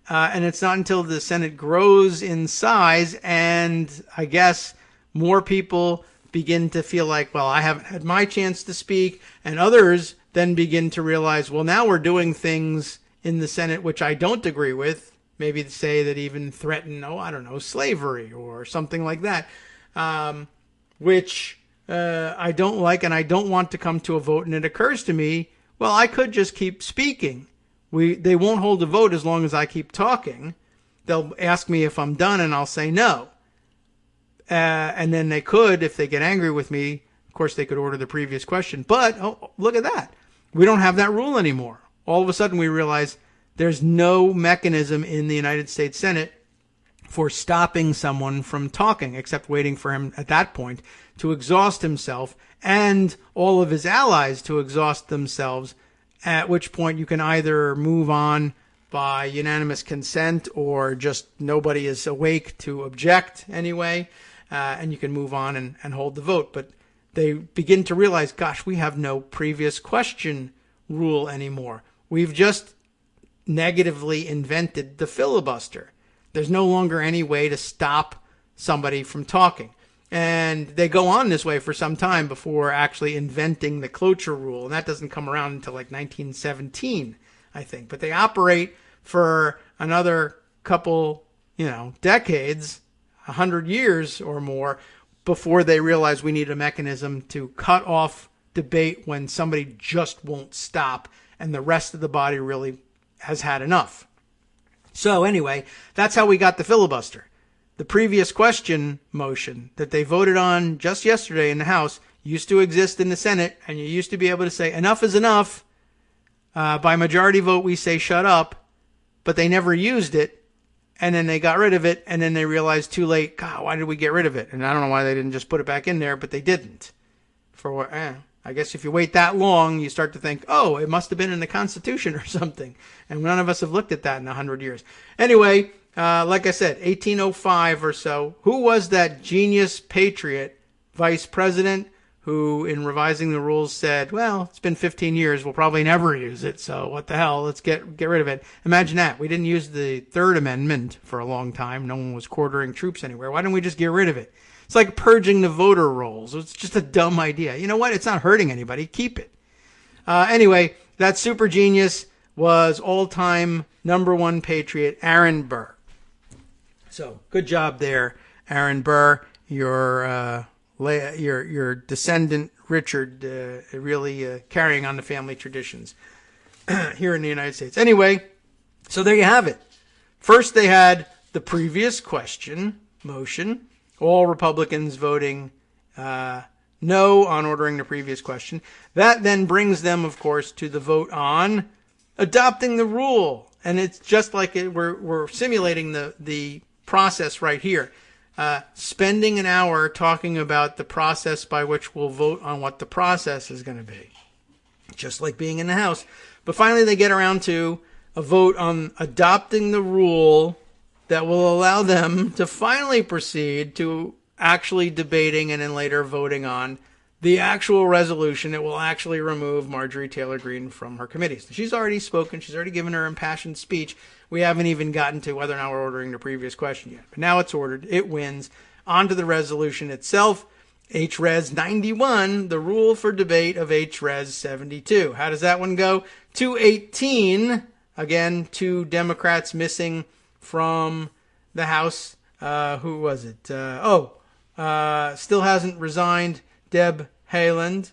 And it's not until the Senate grows in size and, I guess, more people begin to feel like, well, I haven't had my chance to speak, and others then begin to realize, well, now we're doing things in the Senate which I don't agree with, maybe to say that even threaten, slavery or something like that, which I don't like, and I don't want to come to a vote. And it occurs to me, well, I could just keep speaking. They won't hold a vote as long as I keep talking. They'll ask me if I'm done, and I'll say no. And then they could, if they get angry with me, of course, they could order the previous question. But, look at that. We don't have that rule anymore. All of a sudden, we realize there's no mechanism in the United States Senate for stopping someone from talking, except waiting for him at that point to exhaust himself and all of his allies to exhaust themselves, at which point you can either move on by unanimous consent or just nobody is awake to object anyway, and you can move on and hold the vote. But they begin to realize, gosh, we have no previous question rule anymore. We've just negatively invented the filibuster. There's no longer any way to stop somebody from talking. And they go on this way for some time before actually inventing the cloture rule. And that doesn't come around until like 1917, I think. But they operate for another couple, decades. 100 years or more before they realize we need a mechanism to cut off debate when somebody just won't stop and the rest of the body really has had enough. So anyway, that's how we got the filibuster. The previous question motion that they voted on just yesterday in the House used to exist in the Senate, and you used to be able to say enough is enough. By majority vote, we say shut up, but they never used it, and then they got rid of it, and then they realized too late, God, why did we get rid of it? And I don't know why they didn't just put it back in there, but they didn't. For what? I guess if you wait that long, you start to think, oh, it must have been in the Constitution or something. And none of us have looked at that in 100 years. Anyway, like I said, 1805 or so, who was that genius patriot vice president who, in revising the rules, said, well, it's been 15 years, we'll probably never use it, so what the hell, let's get rid of it. Imagine that. We didn't use the Third Amendment for a long time. No one was quartering troops anywhere. Why didn't we just get rid of it? It's like purging the voter rolls. It's just a dumb idea. You know what? It's not hurting anybody. Keep it. Anyway, that super genius was all-time #1 patriot, Aaron Burr. So, good job there, Aaron Burr. Your descendant, Richard, really carrying on the family traditions here in the United States. Anyway, so there you have it. First, they had the previous question motion. All Republicans voting no on ordering the previous question. That then brings them, of course, to the vote on adopting the rule. And it's just like we're simulating the process right here. Spending an hour talking about the process by which we'll vote on what the process is going to be. Just like being in the House. But finally they get around to a vote on adopting the rule that will allow them to finally proceed to actually debating and then later voting on the actual resolution that will actually remove Marjorie Taylor Greene from her committees. She's already spoken. She's already given her impassioned speech. We haven't even gotten to whether or not we're ordering the previous question yet. But now it's ordered. It wins. On to the resolution itself. HRes 91, the rule for debate of HRes 72. How does that one go? 218. Again, 2 Democrats missing from the House. Who was it? Still hasn't resigned. Deb Haaland.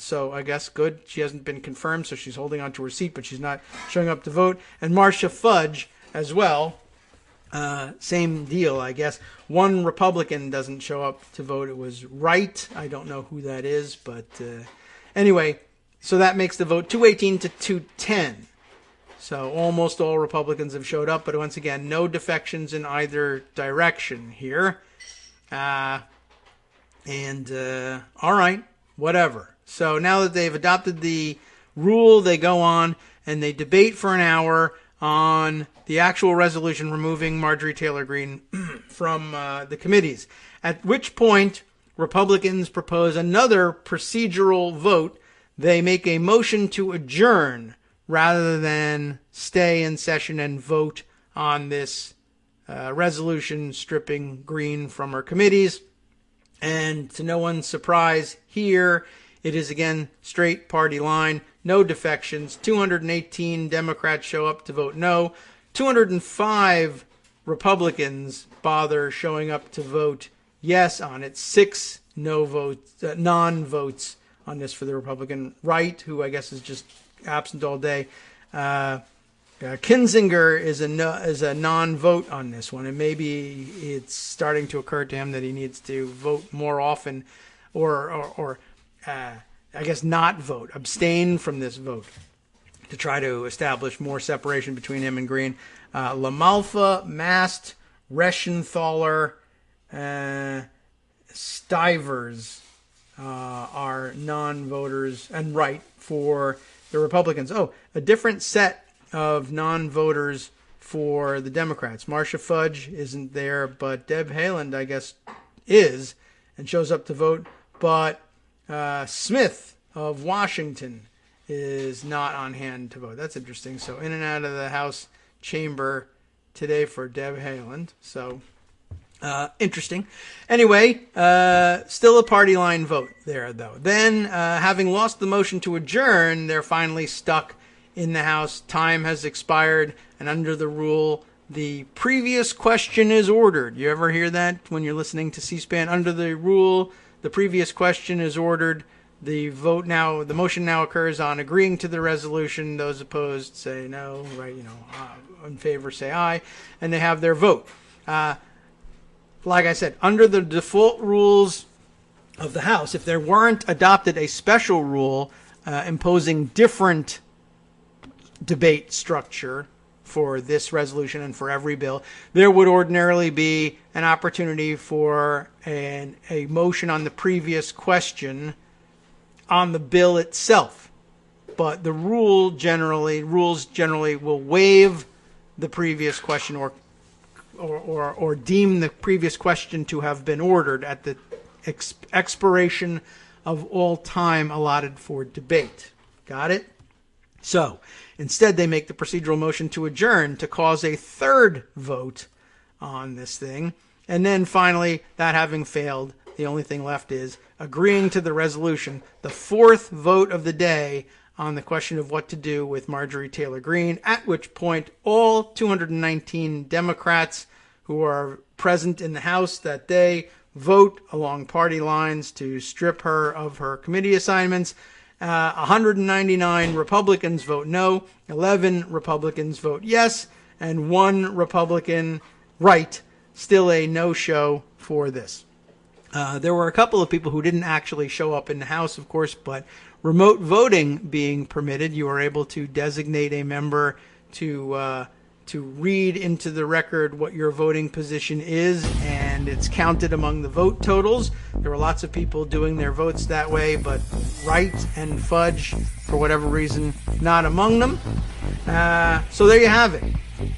So I guess good. She hasn't been confirmed, so she's holding on to her seat, but she's not showing up to vote. And Marcia Fudge as well. Same deal, I guess. One Republican doesn't show up to vote. It was Wright. I don't know who that is, but anyway, so that makes the vote 218 to 210. So almost all Republicans have showed up, but once again, no defections in either direction here. All right, whatever. So now that they've adopted the rule, they go on and they debate for an hour on the actual resolution removing Marjorie Taylor Greene from the committees. At which point, Republicans propose another procedural vote. They make a motion to adjourn rather than stay in session and vote on this resolution stripping Greene from her committees. And to no one's surprise here, it is again straight party line, no defections. 218 Democrats show up to vote no. 205 Republicans bother showing up to vote yes on it. 6 no votes, non-votes on this for the Republican right, who I guess is just absent all day. Kinzinger is a non-vote on this one, and maybe it's starting to occur to him that he needs to vote more often, or I guess not vote, abstain from this vote to try to establish more separation between him and Greene. LaMalfa, Mast, Reschenthaler, Stivers are non-voters, and Wright for the Republicans. Oh, a different set of non-voters for the Democrats. Marcia Fudge isn't there, but Deb Haaland, I guess, is and shows up to vote. But Smith of Washington is not on hand to vote. That's interesting. So in and out of the House chamber today for Deb Haaland. So interesting. Anyway, still a party line vote there, though. Then, having lost the motion to adjourn, they're finally stuck in the House. Time has expired, and under the rule, the previous question is ordered. You ever hear that when you're listening to C-SPAN? Under the rule, the previous question is ordered. The motion now occurs on agreeing to the resolution. Those opposed say no, right? In favor say aye, and they have their vote. Like I said, under the default rules of the House, if there weren't adopted a special rule imposing different debate structure for this resolution and for every bill, there would ordinarily be an opportunity for a motion on the previous question on the bill itself. But the rules generally will waive the previous question or deem the previous question to have been ordered at the expiration of all time allotted for debate. Got it? So, instead they make the procedural motion to adjourn to cause a third vote on this thing. And then finally, that having failed, the only thing left is agreeing to the resolution, the fourth vote of the day on the question of what to do with Marjorie Taylor Greene, at which point all 219 Democrats who are present in the House that day vote along party lines to strip her of her committee assignments. 199 Republicans vote no, 11 Republicans vote yes, and 1 Republican still a no-show for this. There were a couple of people who didn't actually show up in the House, of course, but remote voting being permitted, you are able to designate a member to read into the record what your voting position is, and it's counted among the vote totals. There were lots of people doing their votes that way, but Wright and Fudge, for whatever reason, not among them. So there you have it.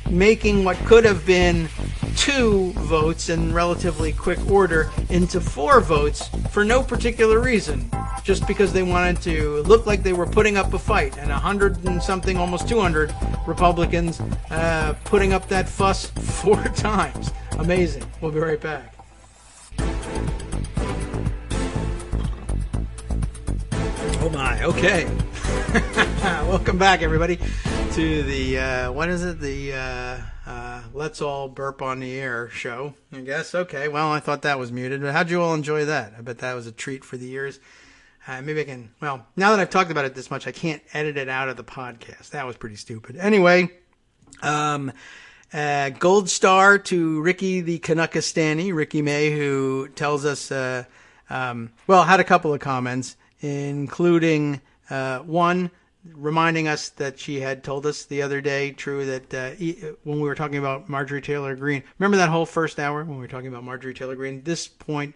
Making what could have been 2 votes in relatively quick order into 4 votes for no particular reason, just because they wanted to look like they were putting up a fight, and 100 and something, almost 200 Republicans putting up that fuss 4 times. Amazing. We'll be right back. Oh my, okay. Welcome back, everybody, to the, what is it? The Let's All Burp on the Air show, I guess. Okay, well, I thought that was muted, but how'd you all enjoy that? I bet that was a treat for the ears. Maybe I can, well, now that I've talked about it this much, I can't edit it out of the podcast. That was pretty stupid. Anyway, gold star to Ricky the Canuckistani, Ricky May, who tells us, had a couple of comments, including one, reminding us that she had told us the other day, True, that when we were talking about Marjorie Taylor Greene, remember that whole first hour when we were talking about Marjorie Taylor Greene? This point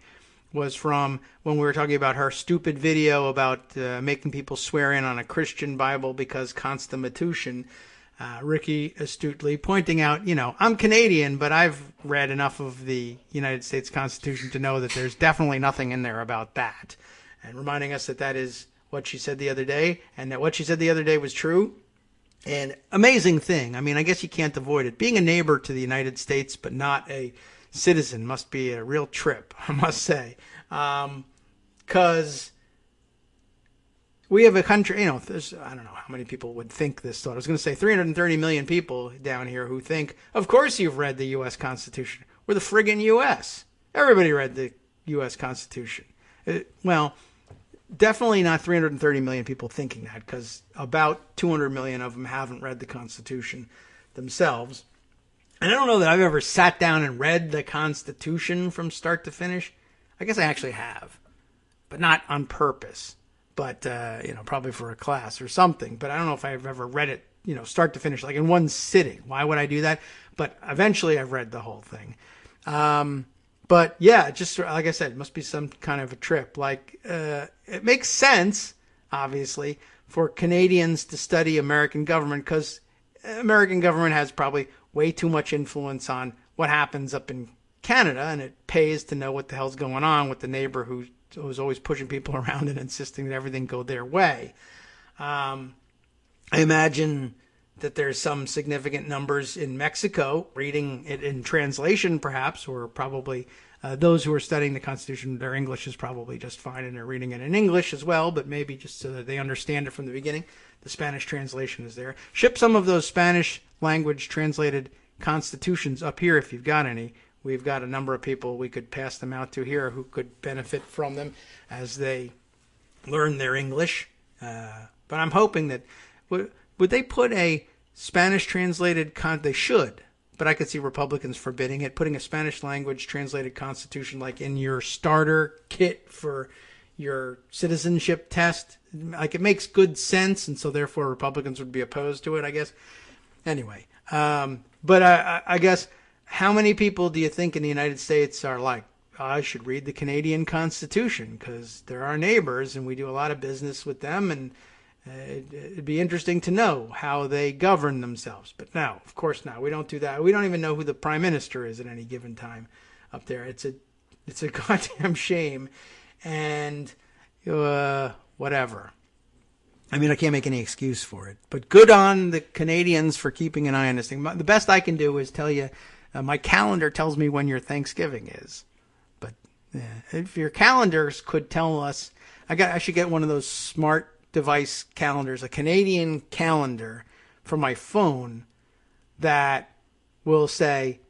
was from when we were talking about her stupid video about making people swear in on a Christian Bible because Constitution. Ricky astutely pointing out, I'm Canadian, but I've read enough of the United States Constitution to know that there's definitely nothing in there about that. And reminding us that is what she said the other day, and that what she said the other day was true. And amazing thing. I mean, I guess you can't avoid it. Being a neighbor to the United States, but not a citizen, must be a real trip, I must say. Because we have a country, there's, I don't know how many people would think this thought. I was going to say 330 million people down here who think, of course you've read the U.S. Constitution. We're the friggin' U.S. Everybody read the U.S. Constitution. Definitely not 330 million people thinking that, because about 200 million of them haven't read the Constitution themselves. And I don't know that I've ever sat down and read the Constitution from start to finish. I guess I actually have, but not on purpose. But, probably for a class or something. But I don't know if I've ever read it, start to finish, like in one sitting. Why would I do that? But eventually I've read the whole thing. But yeah, just like I said, it must be some kind of a trip. Like, it makes sense, obviously, for Canadians to study American government, because American government has probably way too much influence on what happens up in Canada, and it pays to know what the hell's going on with the neighbor who's always pushing people around and insisting that everything go their way. I imagine that there's some significant numbers in Mexico, reading it in translation perhaps, or probably those who are studying the Constitution, their English is probably just fine and they're reading it in English as well, but maybe just so that they understand it from the beginning. The Spanish translation is there. Ship some of those Spanish language translated constitutions up here if you've got any. We've got a number of people we could pass them out to here who could benefit from them as they learn their English. But I'm hoping that would they put a Spanish translated they should, but I could see Republicans forbidding it, putting a Spanish language translated constitution like in your starter kit for your citizenship test. Like, it makes good sense, and so therefore Republicans would be opposed to it, I guess. Anyway, but I guess, how many people do you think in the United States are like, I should read the Canadian Constitution because they're our neighbors and we do a lot of business with them, and it'd be interesting to know how they govern themselves. But no, of course not. We don't do that. We don't even know who the prime minister is at any given time up there. It's a goddamn shame. And whatever. I mean, I can't make any excuse for it. But good on the Canadians for keeping an eye on this thing. The best I can do is tell you, my calendar tells me when your Thanksgiving is. But if your calendars could tell us, I should get one of those smart device calendars, a Canadian calendar for my phone that will say,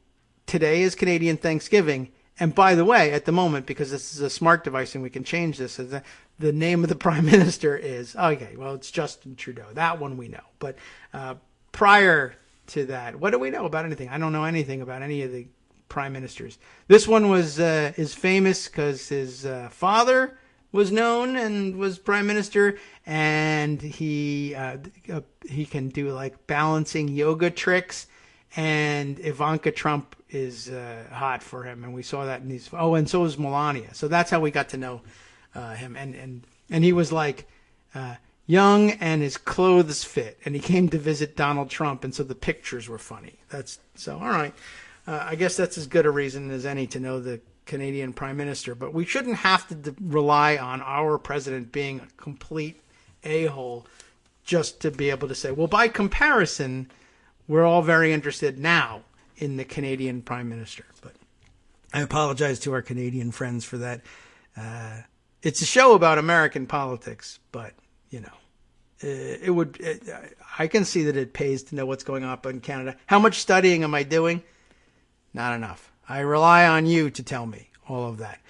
today is Canadian Thanksgiving. And by the way, at the moment, because this is a smart device and we can change this, the name of the prime minister is, okay, well, it's Justin Trudeau. That one we know. But prior to that, what do we know about anything? I don't know anything about any of the prime ministers. This one is famous because his father was known and was prime minister, and he can do like balancing yoga tricks, and Ivanka Trump is hot for him, and we saw that in these. Oh, and so was Melania. So that's how we got to know him, and he was like young and his clothes fit, and he came to visit Donald Trump, and so the pictures were funny. All right. I guess that's as good a reason as any to know the Canadian Prime Minister, but we shouldn't have to rely on our president being a complete a-hole just to be able to say, well, by comparison, we're all very interested now in the Canadian Prime Minister. But I apologize to our Canadian friends for that. It's a show about American politics, but, I can see that it pays to know what's going on up in Canada. How much studying am I doing? Not enough. I rely on you to tell me all of that.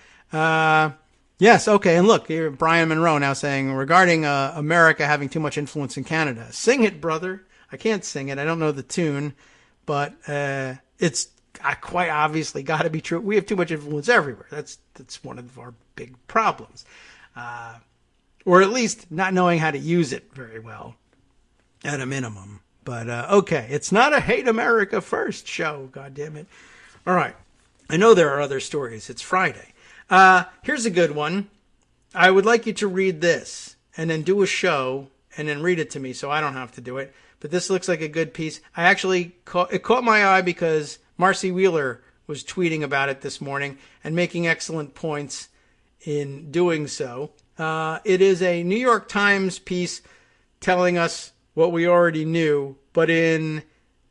Yes, okay, and look, here Brian Monroe now saying, regarding America having too much influence in Canada. Sing it, brother. I can't sing it. I don't know the tune, but it's quite obviously got to be true. We have too much influence everywhere. That's one of our big problems. Or at least not knowing how to use it very well, at a minimum. But, okay, it's not a Hate America First show, goddammit. All right. I know there are other stories. It's Friday. Here's a good one. I would like you to read this and then do a show and then read it to me so I don't have to do it. But this looks like a good piece. It caught my eye because Marcy Wheeler was tweeting about it this morning and making excellent points in doing so. It is a New York Times piece telling us what we already knew, but in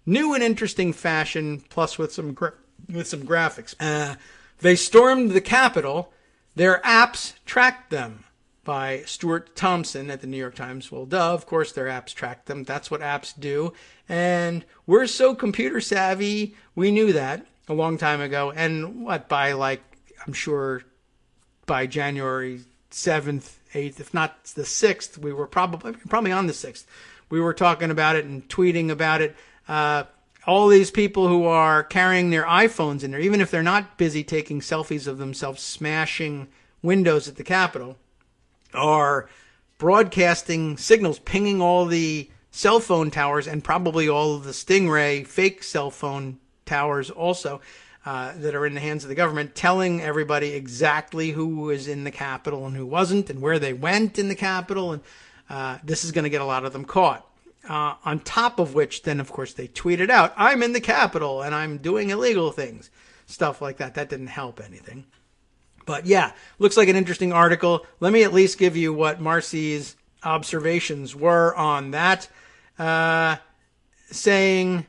new and interesting fashion, plus with some graphics. They stormed the Capitol. Their apps tracked them, by Stuart Thompson at the New York Times. Well, duh, of course their apps track them. That's what apps do. And we're so computer savvy, we knew that a long time ago. And I'm sure by January 7th, 8th, if not the 6th, we were probably on the 6th. We were talking about it and tweeting about it. All these people who are carrying their iPhones in there, even if they're not busy taking selfies of themselves smashing windows at the Capitol, are broadcasting signals, pinging all the cell phone towers and probably all of the Stingray fake cell phone towers also that are in the hands of the government, telling everybody exactly who was in the Capitol and who wasn't and where they went in the Capitol. And this is going to get a lot of them caught. On top of which, then, of course, they tweeted out, I'm in the Capitol and I'm doing illegal things. Stuff like that. That didn't help anything. But yeah, looks like an interesting article. Let me at least give you what Marcy's observations were on that. Saying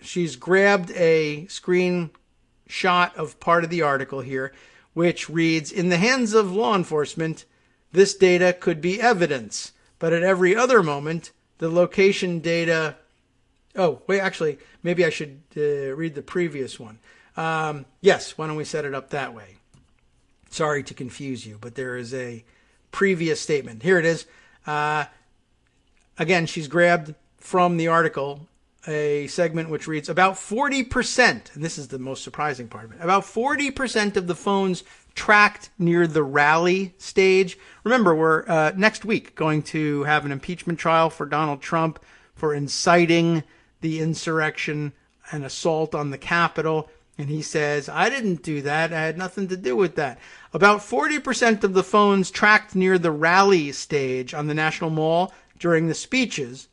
she's grabbed a screenshot of part of the article here, which reads, in the hands of law enforcement, this data could be evidence. But at every other moment, the location data Oh, wait, actually, maybe I should read the previous one. Yes, why don't we set it up that way? Sorry to confuse you, but there is a previous statement. Here it is. Again, she's grabbed from the article a segment which reads, about 40%, and this is the most surprising part of it, about 40% of the phones tracked near the rally stage. Remember, we're next week going to have an impeachment trial for Donald Trump for inciting the insurrection and assault on the Capitol. And he says, I didn't do that. I had nothing to do with that. About 40% of the phones tracked near the rally stage on the National Mall during the speeches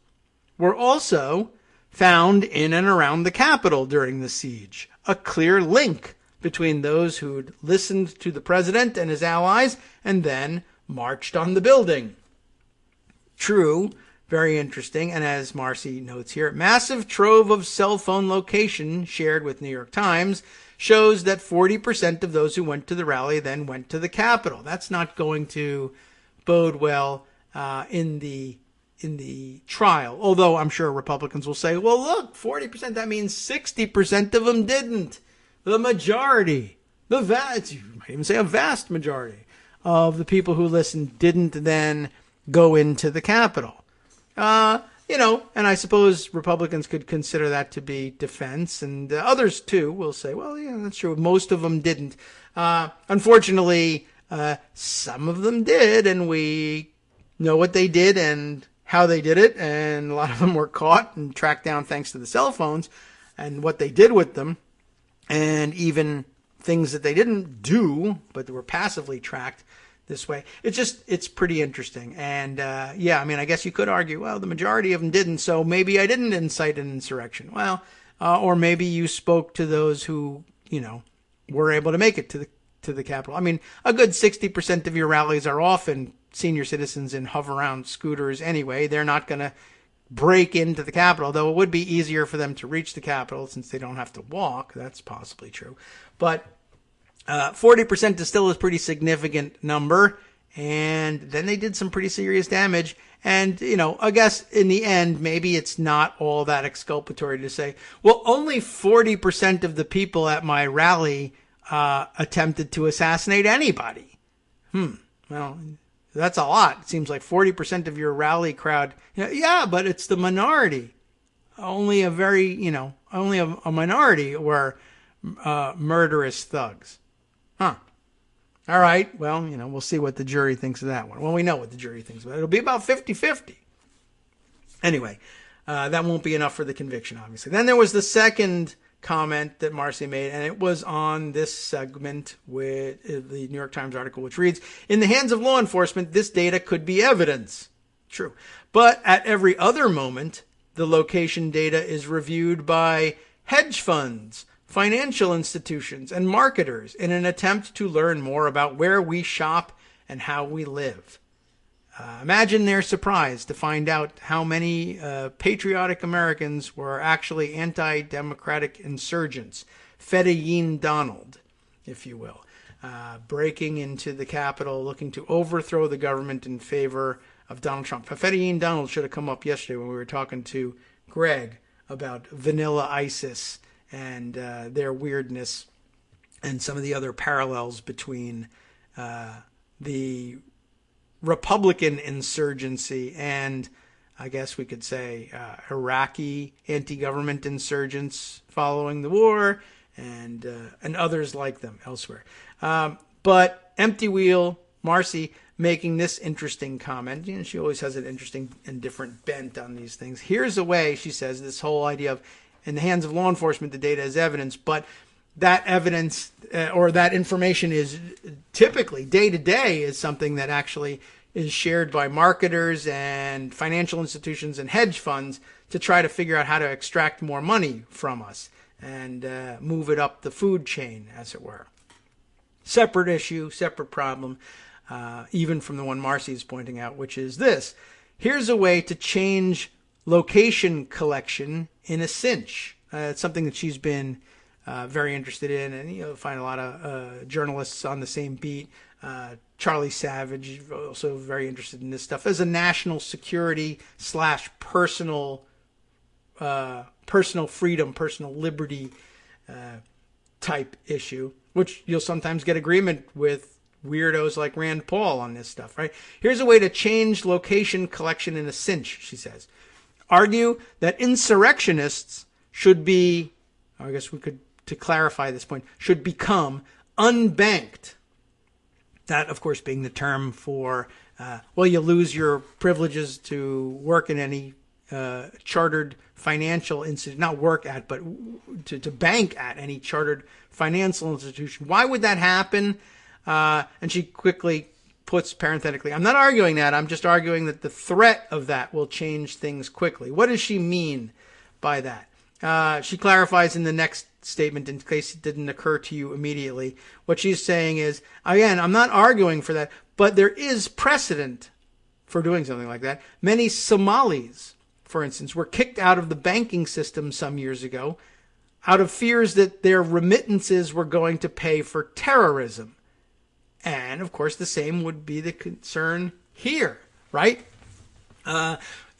were also found in and around the Capitol during the siege. A clear link between those who'd listened to the president and his allies and then marched on the building. True, very interesting. And as Marcy notes here, massive trove of cell phone location shared with New York Times shows that 40% of those who went to the rally then went to the Capitol. That's not going to bode well in the trial. Although I'm sure Republicans will say, well, look, 40%, that means 60% of them didn't. The majority, you might even say a vast majority of the people who listened didn't then go into the Capitol. And I suppose Republicans could consider that to be defense, and others too will say, well, yeah, that's true. Most of them didn't. Unfortunately, some of them did, and we know what they did and how they did it, and a lot of them were caught and tracked down thanks to the cell phones and what they did with them, and even things that they didn't do, but they were passively tracked this way. It's pretty interesting. And I guess you could argue, well, the majority of them didn't, so maybe I didn't incite an insurrection. Well, or maybe you spoke to those who, were able to make it to the Capitol. I mean, a good 60% of your rallies are often senior citizens in hover-around scooters anyway. They're not going to break into the Capitol, though it would be easier for them to reach the Capitol since they don't have to walk. That's possibly true. But 40% is still a pretty significant number, and then they did some pretty serious damage. And, I guess in the end, maybe it's not all that exculpatory to say, well, only 40% of the people at my rally attempted to assassinate anybody. Well, that's a lot. It seems like 40% of your rally crowd. Yeah, but it's the minority. Only a minority were murderous thugs. Huh. All right. Well, we'll see what the jury thinks of that one. Well, we know what the jury thinks about it. It'll be about 50-50. Anyway, that won't be enough for the conviction, obviously. Then there was the second comment that Marcy made, and it was on this segment with the New York Times article, which reads, in the hands of law enforcement, this data could be evidence. True. But at every other moment, the location data is reviewed by hedge funds, financial institutions, and marketers in an attempt to learn more about where we shop and how we live. Imagine their surprise to find out how many patriotic Americans were actually anti-democratic insurgents, Fedayeen Donald, if you will, breaking into the Capitol, looking to overthrow the government in favor of Donald Trump. Fedayeen Donald should have come up yesterday when we were talking to Greg about vanilla ISIS and their weirdness and some of the other parallels between the Republican insurgency and, I guess we could say, Iraqi anti-government insurgents following the war and others like them elsewhere. But Empty Wheel, Marcy, making this interesting comment. She always has an interesting and different bent on these things. Here's a way, she says, this whole idea of in the hands of law enforcement, the data is evidence, but that evidence or that information is typically day to day is something that actually is shared by marketers and financial institutions and hedge funds to try to figure out how to extract more money from us and move it up the food chain, as it were. Separate issue, separate problem, even from the one Marcy is pointing out, which is this. Here's a way to change location collection in a cinch. It's something that she's been very interested in, and you'll find a lot of journalists on the same beat. Charlie Savage, also very interested in this stuff as a national security / personal personal freedom, personal liberty type issue, which you'll sometimes get agreement with weirdos like Rand Paul on this stuff, right? Here's a way to change location collection in a cinch, she says. Argue that insurrectionists should be, I guess we could, to clarify this point, should become unbanked. That, of course, being the term for, you lose your privileges to work in any chartered financial institution, not work at, but to bank at any chartered financial institution. Why would that happen? And she quickly puts parenthetically, I'm not arguing that. I'm just arguing that the threat of that will change things quickly. What does she mean by that? She clarifies in the next statement, in case it didn't occur to you immediately. What she's saying is, again, I'm not arguing for that, but there is precedent for doing something like that. Many Somalis, for instance, were kicked out of the banking system some years ago out of fears that their remittances were going to pay for terrorism. And, of course, the same would be the concern here, right?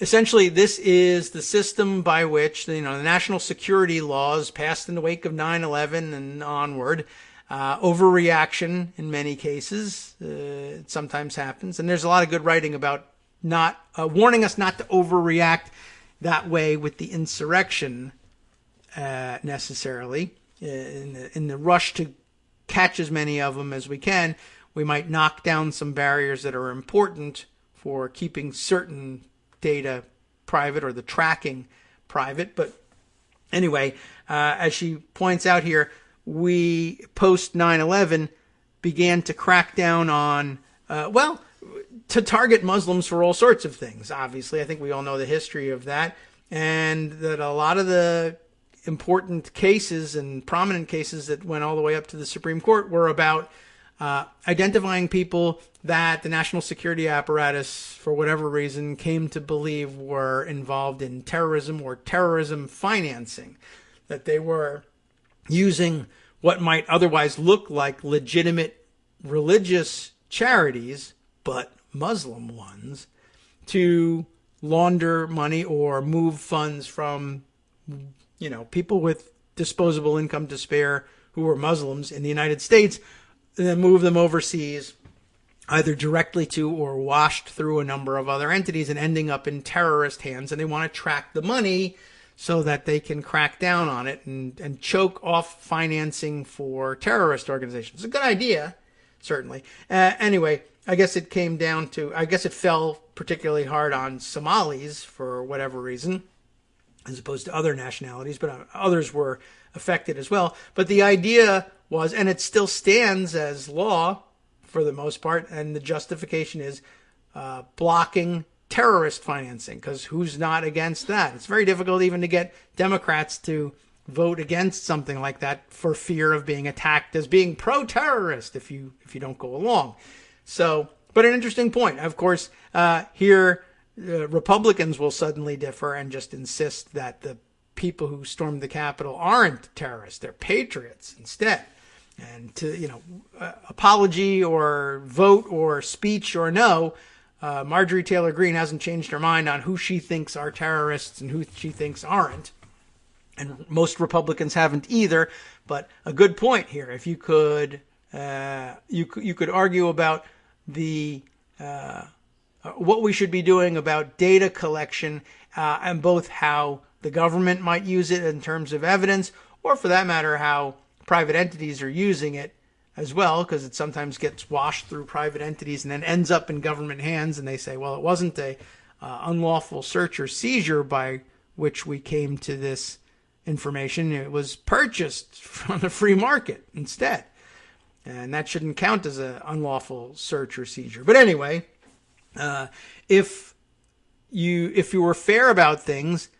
Essentially, this is the system by which, the national security laws passed in the wake of 9/11 and onward, overreaction in many cases, it sometimes happens. And there's a lot of good writing about not warning us not to overreact that way with the insurrection necessarily. In the rush to catch as many of them as we can, we might knock down some barriers that are important for keeping certain data private or the tracking private. But anyway, as she points out here, we post 9/11 began to crack down on, to target Muslims for all sorts of things. Obviously, I think we all know the history of that, and that a lot of the important cases and prominent cases that went all the way up to the Supreme Court were about identifying people that the national security apparatus, for whatever reason, came to believe were involved in terrorism or terrorism financing, that they were using what might otherwise look like legitimate religious charities, but Muslim ones, to launder money or move funds from, people with disposable income to spare who were Muslims in the United States, and then move them overseas, either directly to or washed through a number of other entities and ending up in terrorist hands. And they want to track the money so that they can crack down on it and choke off financing for terrorist organizations. It's a good idea, certainly. Anyway, I guess it fell particularly hard on Somalis for whatever reason, as opposed to other nationalities, but others were affected as well. But the idea was, and it still stands as law for the most part, and the justification is blocking terrorist financing, because who's not against that? It's very difficult even to get Democrats to vote against something like that for fear of being attacked as being pro-terrorist if you don't go along. So, but an interesting point. Of course, here Republicans will suddenly differ and just insist that the people who stormed the Capitol aren't terrorists; they're patriots instead. And to apology or vote or speech or no, Marjorie Taylor Greene hasn't changed her mind on who she thinks are terrorists and who she thinks aren't. And most Republicans haven't either. But a good point here. If you could, you could argue about the what we should be doing about data collection, and both how the government might use it in terms of evidence, or for that matter, how private entities are using it as well, because it sometimes gets washed through private entities and then ends up in government hands, and they say, well, it wasn't a unlawful search or seizure by which we came to this information. It was purchased from the free market instead, and that shouldn't count as an unlawful search or seizure. But anyway, if you were fair about things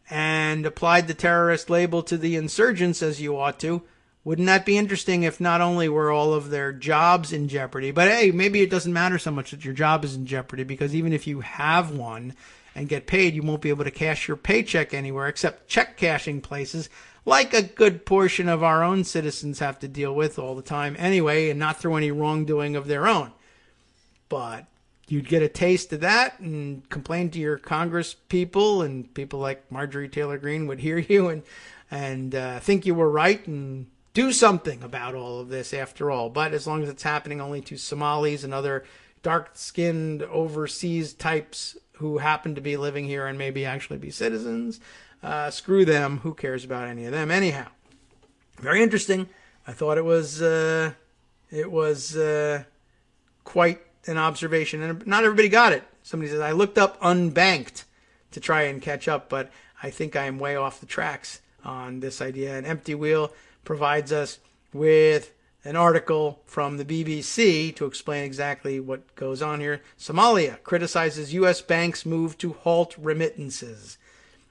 and applied the terrorist label to the insurgents as you ought to, wouldn't that be interesting if not only were all of their jobs in jeopardy, but hey, maybe it doesn't matter so much that your job is in jeopardy, because even if you have one and get paid, you won't be able to cash your paycheck anywhere except check cashing places, like a good portion of our own citizens have to deal with all the time anyway, and not through any wrongdoing of their own. But, you'd get a taste of that and complain to your Congress people, and people like Marjorie Taylor Greene would hear you and think you were right and do something about all of this after all. But as long as it's happening only to Somalis and other dark-skinned overseas types who happen to be living here and maybe actually be citizens, screw them. Who cares about any of them anyhow? Very interesting. I thought it was quite an observation, and not everybody got it. Somebody says, I looked up unbanked to try and catch up, but I think I am way off the tracks on this idea. An Empty Wheel provides us with an article from the BBC to explain exactly what goes on here. Somalia criticizes U.S. banks' move to halt remittances,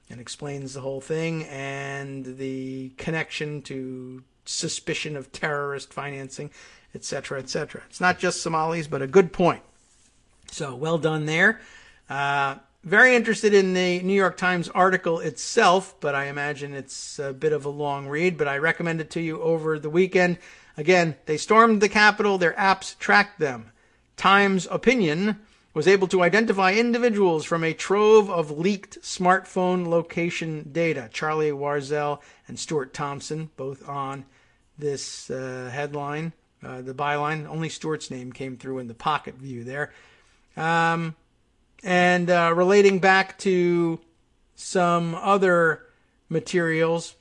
and explains the whole thing and the connection to suspicion of terrorist financing, etc., etc. It's not just Somalis, but a good point. So well done there. Very interested in the New York Times article itself, but I imagine it's a bit of a long read, but I recommend it to you over the weekend. Again, they stormed the Capitol. Their apps tracked them. Times Opinion was able to identify individuals from a trove of leaked smartphone location data. Charlie Warzel and Stuart Thompson, both on this headline, the byline. Only Stuart's name came through in the pocket view there. And relating back to some other materials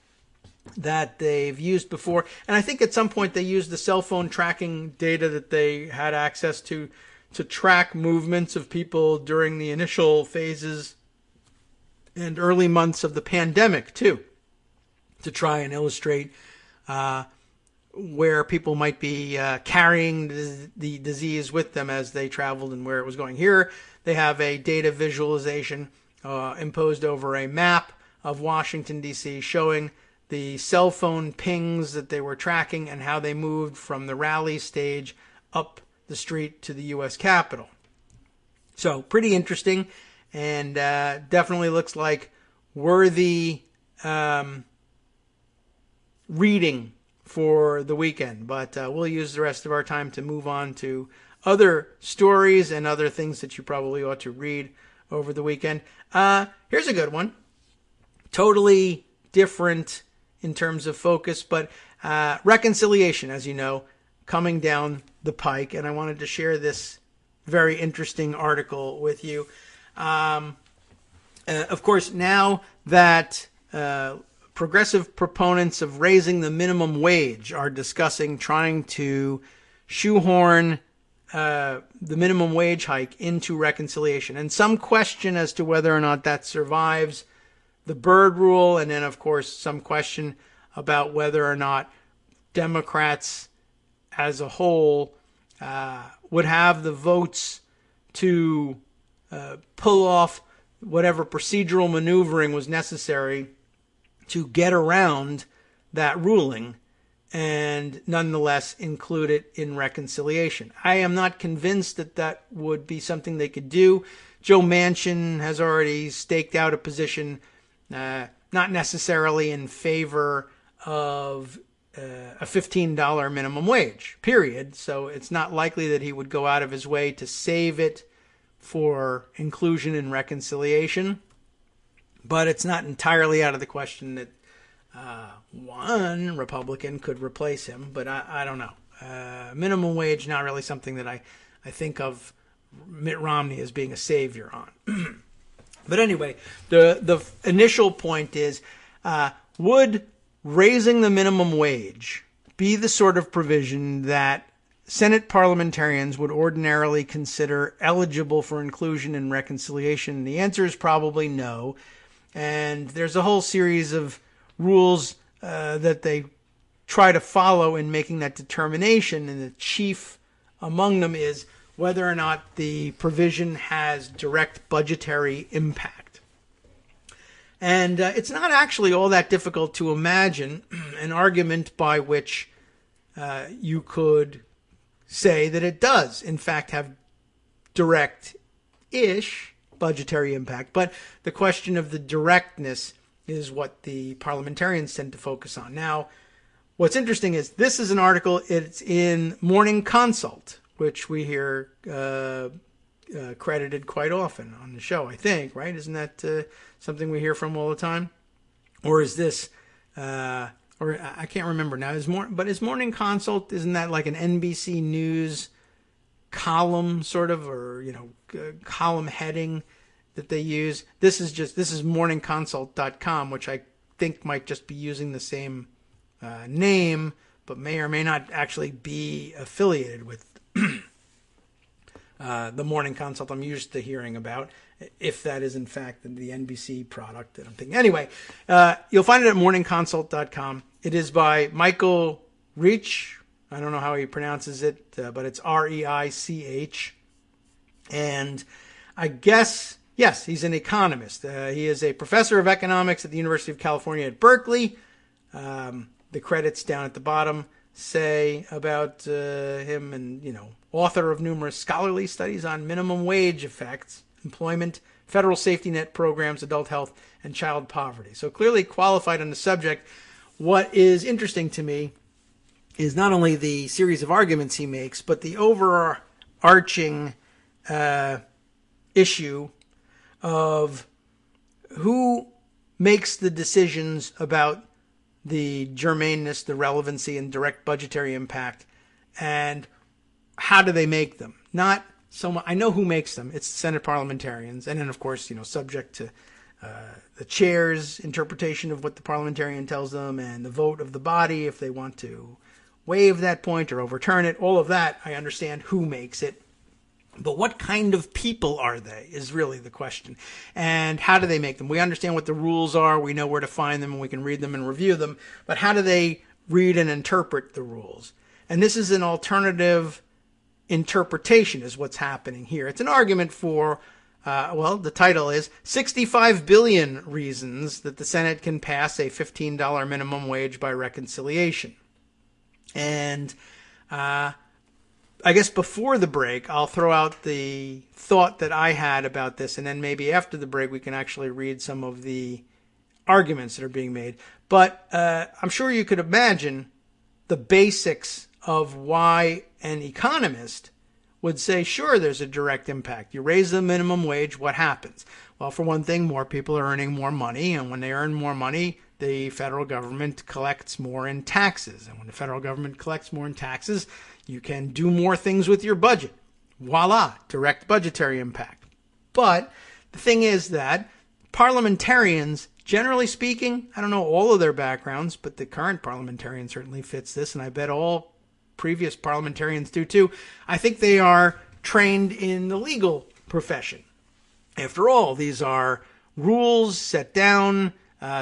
that they've used before. And I think at some point they used the cell phone tracking data that they had access to track movements of people during the initial phases and early months of the pandemic, too, to try and illustrate where people might be carrying the disease with them as they traveled and where it was going. Here they have a data visualization imposed over a map of Washington, D.C., showing the cell phone pings that they were tracking and how they moved from the rally stage up the street to the U.S. Capitol. So pretty interesting, and definitely looks like worthy reading for the weekend. But we'll use the rest of our time to move on to other stories and other things that you probably ought to read over the weekend. Here's a good one. Totally different in terms of focus, but reconciliation, as you know, coming down the pike, and I wanted to share this very interesting article with you. Of course, now that progressive proponents of raising the minimum wage are discussing trying to shoehorn the minimum wage hike into reconciliation, and some question as to whether or not that survives the Byrd rule, and then, of course, some question about whether or not Democrats as a whole would have the votes to pull off whatever procedural maneuvering was necessary to get around that ruling and nonetheless include it in reconciliation. I am not convinced that that would be something they could do. Joe Manchin has already staked out a position not necessarily in favor of a $15 minimum wage, period. So it's not likely that he would go out of his way to save it for inclusion in reconciliation. But it's not entirely out of the question that one Republican could replace him. But I don't know. Minimum wage, not really something that I think of Mitt Romney as being a savior on. But anyway, the initial point is, would raising the minimum wage be the sort of provision that Senate parliamentarians would ordinarily consider eligible for inclusion in reconciliation? The answer is probably no. And there's a whole series of rules that they try to follow in making that determination. And the chief among them is whether or not the provision has direct budgetary impact. And it's not actually all that difficult to imagine an argument by which you could say that it does, in fact, have direct-ish budgetary impact. But the question of the directness is what the parliamentarians tend to focus on. Now, what's interesting is this is an article, it's in Morning Consult, which we here credited quite often on the show, I think, right? Isn't that something we hear from all the time? Or is this, or I can't remember now, is Morning Consult, isn't that like an NBC News column sort of, or, column heading that they use? This is morningconsult.com, which I think might just be using the same name, but may or may not actually be affiliated with the Morning Consult I'm used to hearing about, if that is in fact the NBC product that I'm thinking. Anyway, you'll find it at morningconsult.com. It is by Michael Reich. I don't know how he pronounces it, but it's R-E-I-C-H. And I guess, yes, he's an economist. He is a professor of economics at the University of California at Berkeley. The credits down at the bottom say about him, and, author of numerous scholarly studies on minimum wage effects, employment, federal safety net programs, adult health, and child poverty. So clearly qualified on the subject. What is interesting to me is not only the series of arguments he makes, but the overarching issue of who makes the decisions about the germaneness, the relevancy, and direct budgetary impact, and how do they make them? Not so much. I know who makes them. It's Senate parliamentarians, and then of course, subject to the chair's interpretation of what the parliamentarian tells them, and the vote of the body if they want to waive that point or overturn it. All of that, I understand who makes it. But what kind of people are they is really the question. And how do they make them? We understand what the rules are. We know where to find them, and we can read them and review them. But how do they read and interpret the rules? And this is an alternative interpretation is what's happening here. It's an argument for, the title is 65 billion reasons that the Senate can pass a $15 minimum wage by reconciliation. And I guess before the break, I'll throw out the thought that I had about this, and then maybe after the break we can actually read some of the arguments that are being made. But I'm sure you could imagine the basics of why an economist would say, sure, there's a direct impact. You raise the minimum wage, what happens? Well, for one thing, more people are earning more money, and when they earn more money, the federal government collects more in taxes. And when the federal government collects more in taxes, you can do more things with your budget. Voila, direct budgetary impact. But the thing is that parliamentarians, generally speaking, I don't know all of their backgrounds, but the current parliamentarian certainly fits this, and I bet all previous parliamentarians do too. I think they are trained in the legal profession. After all, these are rules set down,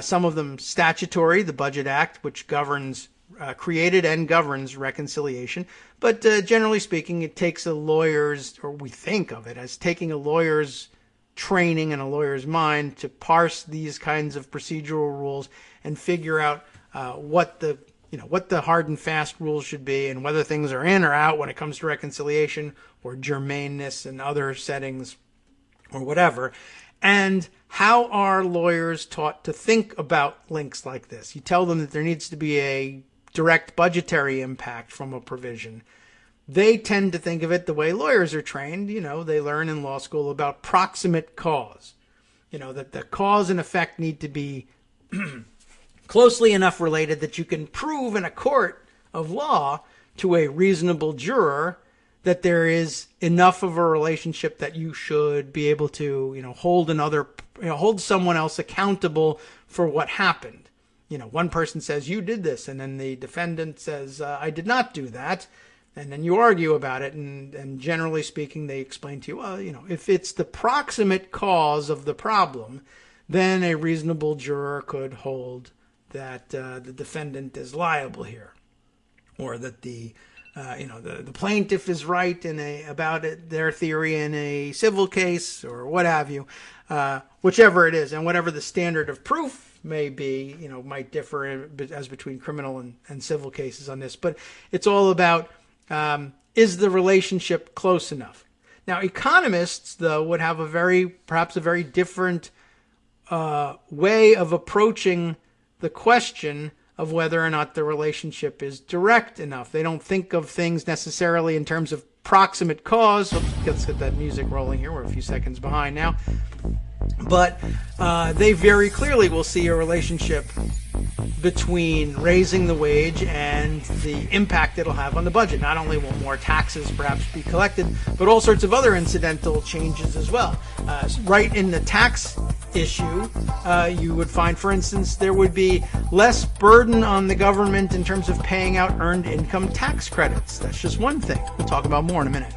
some of them statutory, the Budget Act, which governs, created and governs reconciliation. But generally speaking, it takes a lawyer's, or we think of it as taking a lawyer's training and a lawyer's mind to parse these kinds of procedural rules and figure out what the hard and fast rules should be, and whether things are in or out when it comes to reconciliation or germaneness and other settings or whatever. And how are lawyers taught to think about links like this? You tell them that there needs to be a direct budgetary impact from a provision. They tend to think of it the way lawyers are trained. They learn in law school about proximate cause. That the cause and effect need to be closely enough related that you can prove in a court of law to a reasonable juror that there is enough of a relationship that you should be able to, hold someone else accountable for what happened. One person says, you did this, and then the defendant says, I did not do that. And then you argue about it, and generally speaking, they explain to you, well, if it's the proximate cause of the problem, then a reasonable juror could hold that the defendant is liable here, or that the plaintiff is right about their theory in a civil case, or what have you, whichever it is, and whatever the standard of proof may be, might differ as between criminal and civil cases on this. But it's all about, is the relationship close enough? Now, economists, though, would have perhaps a very different way of approaching the question of whether or not the relationship is direct enough. They don't think of things necessarily in terms of proximate cause. Let's get that music rolling here. We're a few seconds behind now. But they very clearly will see a relationship between raising the wage and the impact it'll have on the budget. Not only will more taxes perhaps be collected, but all sorts of other incidental changes as well. Right in the tax issue, you would find, for instance, there would be less burden on the government in terms of paying out earned income tax credits. That's just one thing. We'll talk about more in a minute.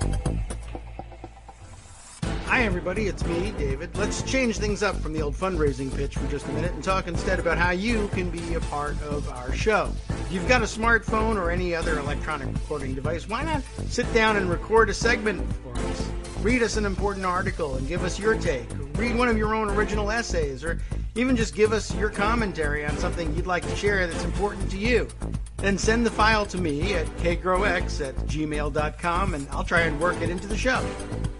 Hi everybody, it's me, David. Let's change things up from the old fundraising pitch for just a minute and talk instead about how you can be a part of our show. If you've got a smartphone or any other electronic recording device, why not sit down and record a segment for us? Read us an important article and give us your take. Read one of your own original essays, or even just give us your commentary on something you'd like to share that's important to you. Then send the file to me at kagrox@gmail.com and I'll try and work it into the show.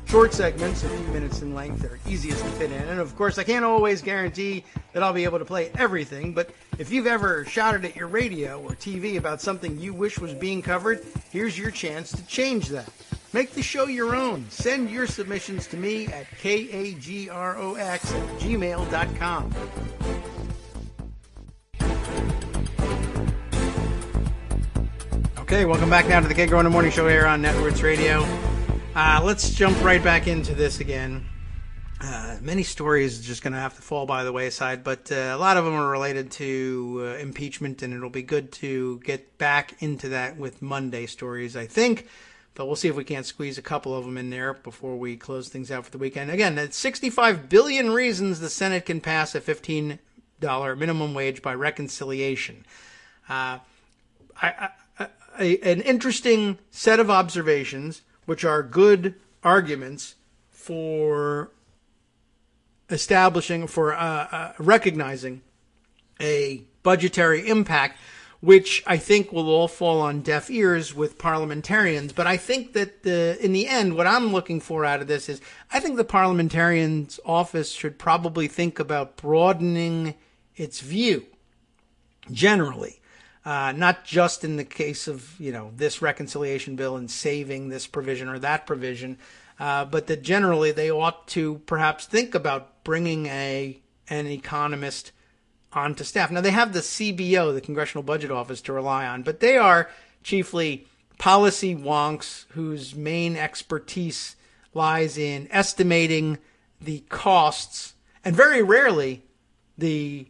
Short segments, a few minutes in length, are easiest to fit in. And of course, I can't always guarantee that I'll be able to play everything, but if you've ever shouted at your radio or TV about something you wish was being covered, here's your chance to change that. Make the show your own. Send your submissions to me at kagrox@gmail.com. Okay, welcome back now to the Kagro in the Morning Show here on Networks Radio. Let's jump right back into this again. Many stories are just going to have to fall by the wayside, but a lot of them are related to impeachment, and it'll be good to get back into that with Monday stories, I think. But we'll see if we can't squeeze a couple of them in there before we close things out for the weekend. Again, that's 65 billion reasons the Senate can pass a $15 minimum wage by reconciliation. An interesting set of observations, which are good arguments for establishing, for recognizing a budgetary impact, which I think will all fall on deaf ears with parliamentarians. But I think that in the end, what I'm looking for out of this is, I think the parliamentarian's office should probably think about broadening its view generally. Not just in the case of, this reconciliation bill and saving this provision or that provision, but that generally they ought to perhaps think about bringing an economist onto staff. Now, they have the CBO, the Congressional Budget Office, to rely on, but they are chiefly policy wonks whose main expertise lies in estimating the costs and very rarely the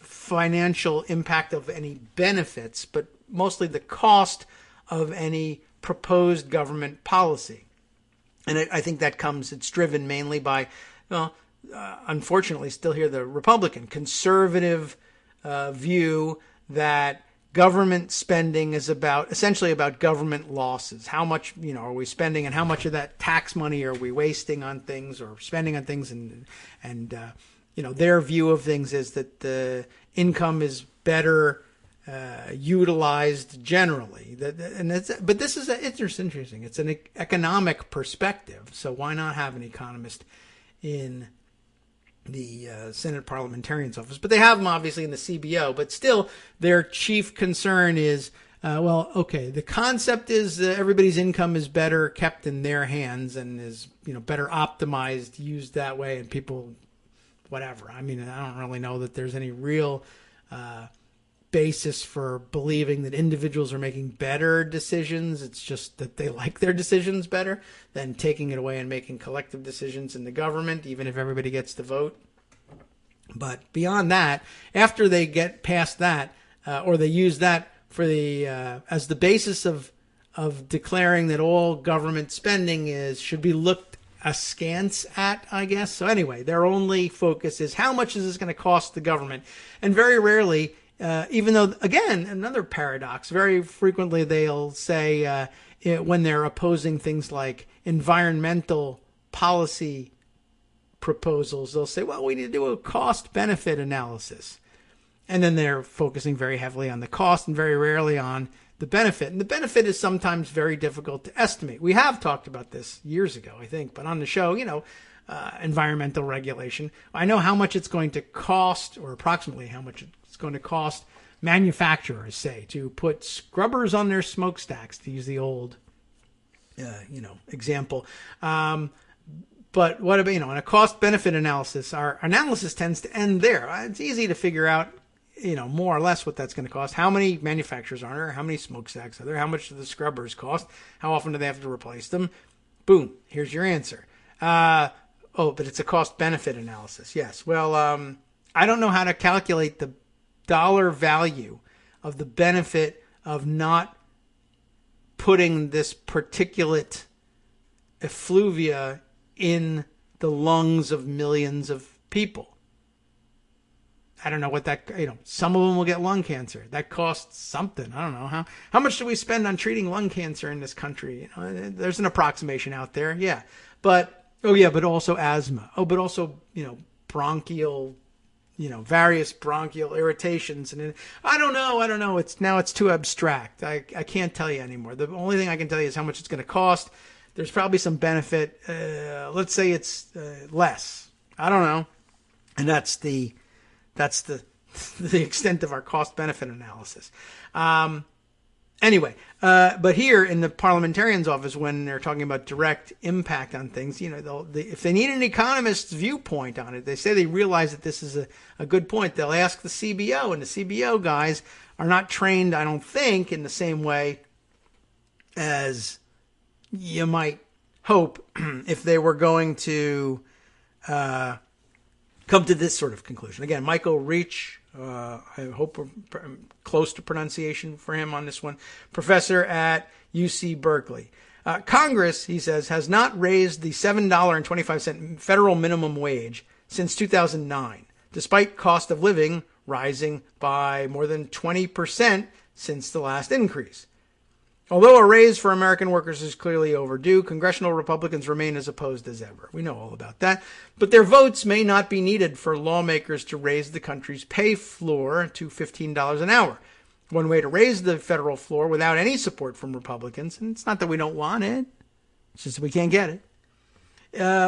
financial impact of any benefits, but mostly the cost of any proposed government policy. And I think that it's driven mainly by, unfortunately, still here the Republican conservative view that government spending is essentially about government losses. How much, are we spending, and how much of that tax money are we wasting on things or spending on things, and their view of things is that the income is better utilized generally. But this is interesting. It's an economic perspective. So why not have an economist in the Senate Parliamentarian's Office? But they have them obviously in the CBO. But still, their chief concern is, the concept is everybody's income is better kept in their hands and is better optimized, used that way, and people. Whatever. I mean, I don't really know that there's any real basis for believing that individuals are making better decisions. It's just that they like their decisions better than taking it away and making collective decisions in the government, even if everybody gets to vote. But beyond that, after they get past that, or they use that for as the basis of declaring that all government spending should be looked askance at, I guess. So anyway, their only focus is how much is this going to cost the government? And very rarely, even though, again, another paradox, very frequently they'll say when they're opposing things like environmental policy proposals, they'll say, well, we need to do a cost-benefit analysis. And then they're focusing very heavily on the cost and very rarely on the benefit. And the benefit is sometimes very difficult to estimate. We have talked about this years ago, I think, but on the show, environmental regulation. I know how much it's going to cost, or approximately how much it's going to cost manufacturers, say, to put scrubbers on their smokestacks, to use the old example. But what about, in a cost-benefit analysis, our analysis tends to end there. It's easy to figure out, more or less what that's going to cost. How many manufacturers are there? How many smokestacks are there? How much do the scrubbers cost? How often do they have to replace them? Boom. Here's your answer. But it's a cost-benefit analysis. Yes. Well, I don't know how to calculate the dollar value of the benefit of not putting this particulate effluvia in the lungs of millions of people. I don't know what that, some of them will get lung cancer. That costs something. I don't know. How much do we spend on treating lung cancer in this country? There's an approximation out there. Yeah. But also asthma. But also, bronchial, various bronchial irritations. And I don't know. It's too abstract. I can't tell you anymore. The only thing I can tell you is how much it's going to cost. There's probably some benefit. Let's say it's less. I don't know. And that's the extent of our cost-benefit analysis. Anyway, but here in the parliamentarian's office, when they're talking about direct impact on things, if they need an economist's viewpoint on it, they say they realize that this is a good point. They'll ask the CBO, and the CBO guys are not trained, I don't think, in the same way as you might hope if they were going to come to this sort of conclusion. Again, Michael Reach, I hope we're close to pronunciation for him on this one, professor at UC Berkeley. Congress, he says, has not raised the $7.25 federal minimum wage since 2009, despite cost of living rising by more than 20% since the last increase. Although a raise for American workers is clearly overdue, congressional Republicans remain as opposed as ever. We know all about that. But their votes may not be needed for lawmakers to raise the country's pay floor to $15 an hour. One way to raise the federal floor without any support from Republicans, and it's not that we don't want it, it's just that we can't get it.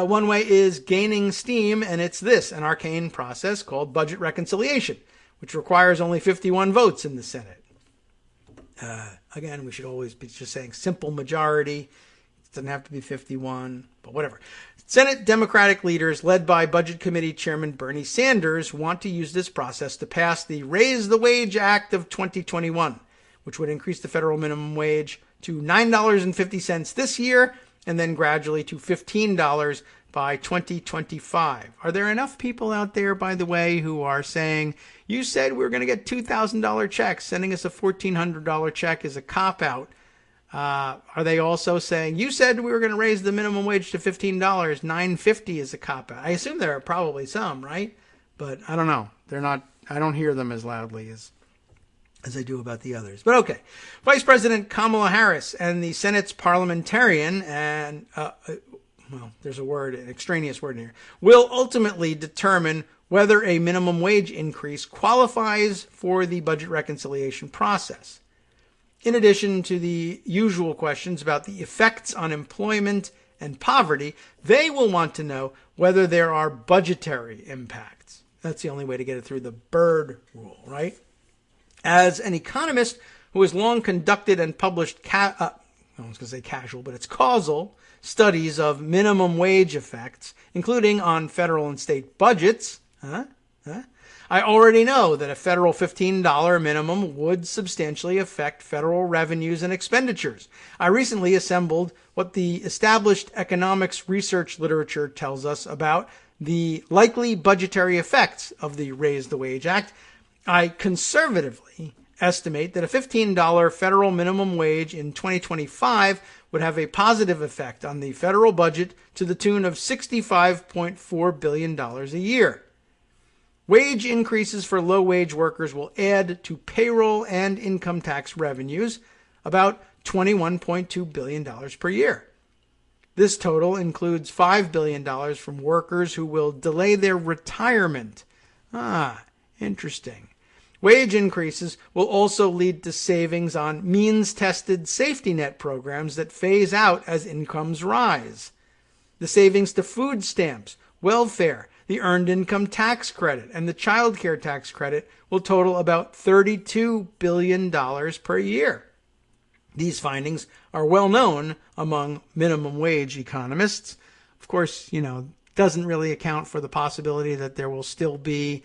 One way is gaining steam, and it's an arcane process called budget reconciliation, which requires only 51 votes in the Senate. Again, we should always be just saying simple majority. It doesn't have to be 51, but whatever. Senate Democratic leaders, led by Budget Committee Chairman Bernie Sanders, want to use this process to pass the Raise the Wage Act of 2021, which would increase the federal minimum wage to $9.50 this year and then gradually to $15 by 2025. Are there enough people out there, by the way, who are saying, you said we were going to get $2,000 checks, sending us a $1,400 check is a cop-out? Are they also saying, you said we were going to raise the minimum wage to $15, $9.50 is a cop-out? I assume there are probably some, right? But I don't know. They're not. I don't hear them as loudly as I do about the others. But okay. Vice President Kamala Harris and the Senate's parliamentarian, and there's a word, an extraneous word in here, will ultimately determine whether a minimum wage increase qualifies for the budget reconciliation process. In addition to the usual questions about the effects on employment and poverty, they will want to know whether there are budgetary impacts. That's the only way to get it through the Byrd rule, right? As an economist who has long conducted and published, I was going to say casual, but it's causal studies of minimum wage effects, including on federal and state budgets, I already know that a federal $15 minimum would substantially affect federal revenues and expenditures. I recently assembled what the established economics research literature tells us about the likely budgetary effects of the Raise the Wage Act. I conservatively estimate that a $15 federal minimum wage in 2025 would have a positive effect on the federal budget to the tune of $65.4 billion a year. Wage increases for low-wage workers will add to payroll and income tax revenues about $21.2 billion per year. This total includes $5 billion from workers who will delay their retirement. Interesting. Wage increases will also lead to savings on means-tested safety net programs that phase out as incomes rise. The savings to food stamps, welfare, the Earned Income Tax Credit, and the Child Care Tax Credit will total about $32 billion per year. These findings are well known among minimum wage economists. Of course, doesn't really account for the possibility that there will still be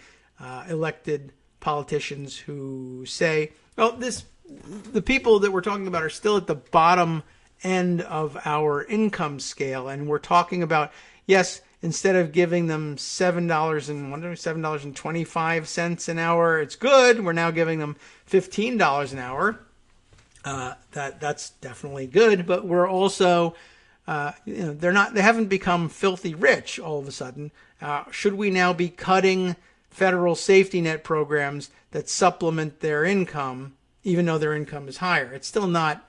elected politicians who say, well, the people that we're talking about are still at the bottom end of our income scale. And we're talking about, yes, instead of giving them $7.25 an hour, it's good. We're now giving them $15 an hour. That's definitely good, but we're also, they haven't become filthy rich all of a sudden. Should we now be cutting federal safety net programs that supplement their income, even though their income is higher? It's still not,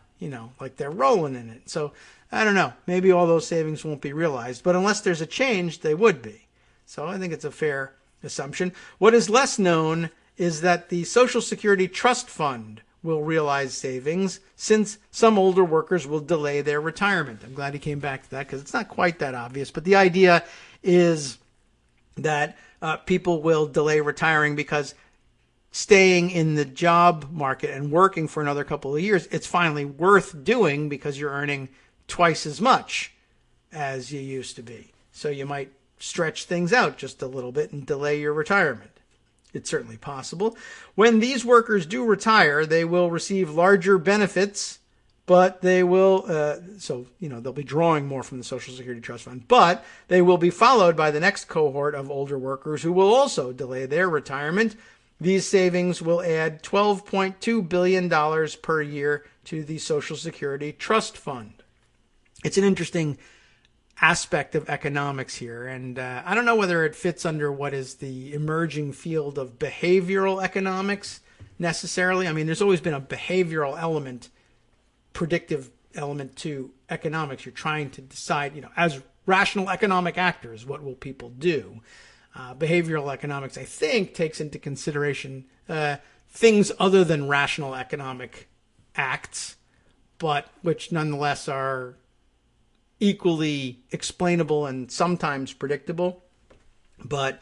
like they're rolling in it. So I don't know. Maybe all those savings won't be realized, but unless there's a change, they would be. So I think it's a fair assumption. What is less known is that the Social Security Trust Fund will realize savings since some older workers will delay their retirement. I'm glad he came back to that because it's not quite that obvious. But the idea is that people will delay retiring because staying in the job market and working for another couple of years, it's finally worth doing because you're earning twice as much as you used to be. So you might stretch things out just a little bit and delay your retirement. It's certainly possible. When these workers do retire, they will receive larger benefits, but they will, they'll be drawing more from the Social Security Trust Fund, but they will be followed by the next cohort of older workers who will also delay their retirement. These savings will add $12.2 billion per year to the Social Security Trust Fund. It's an interesting aspect of economics here, and I don't know whether it fits under what is the emerging field of behavioral economics necessarily. I mean, there's always been a behavioral element, predictive element to economics. You're trying to decide, as rational economic actors, what will people do? Behavioral economics, I think, takes into consideration things other than rational economic acts, but which nonetheless are equally explainable and sometimes predictable. But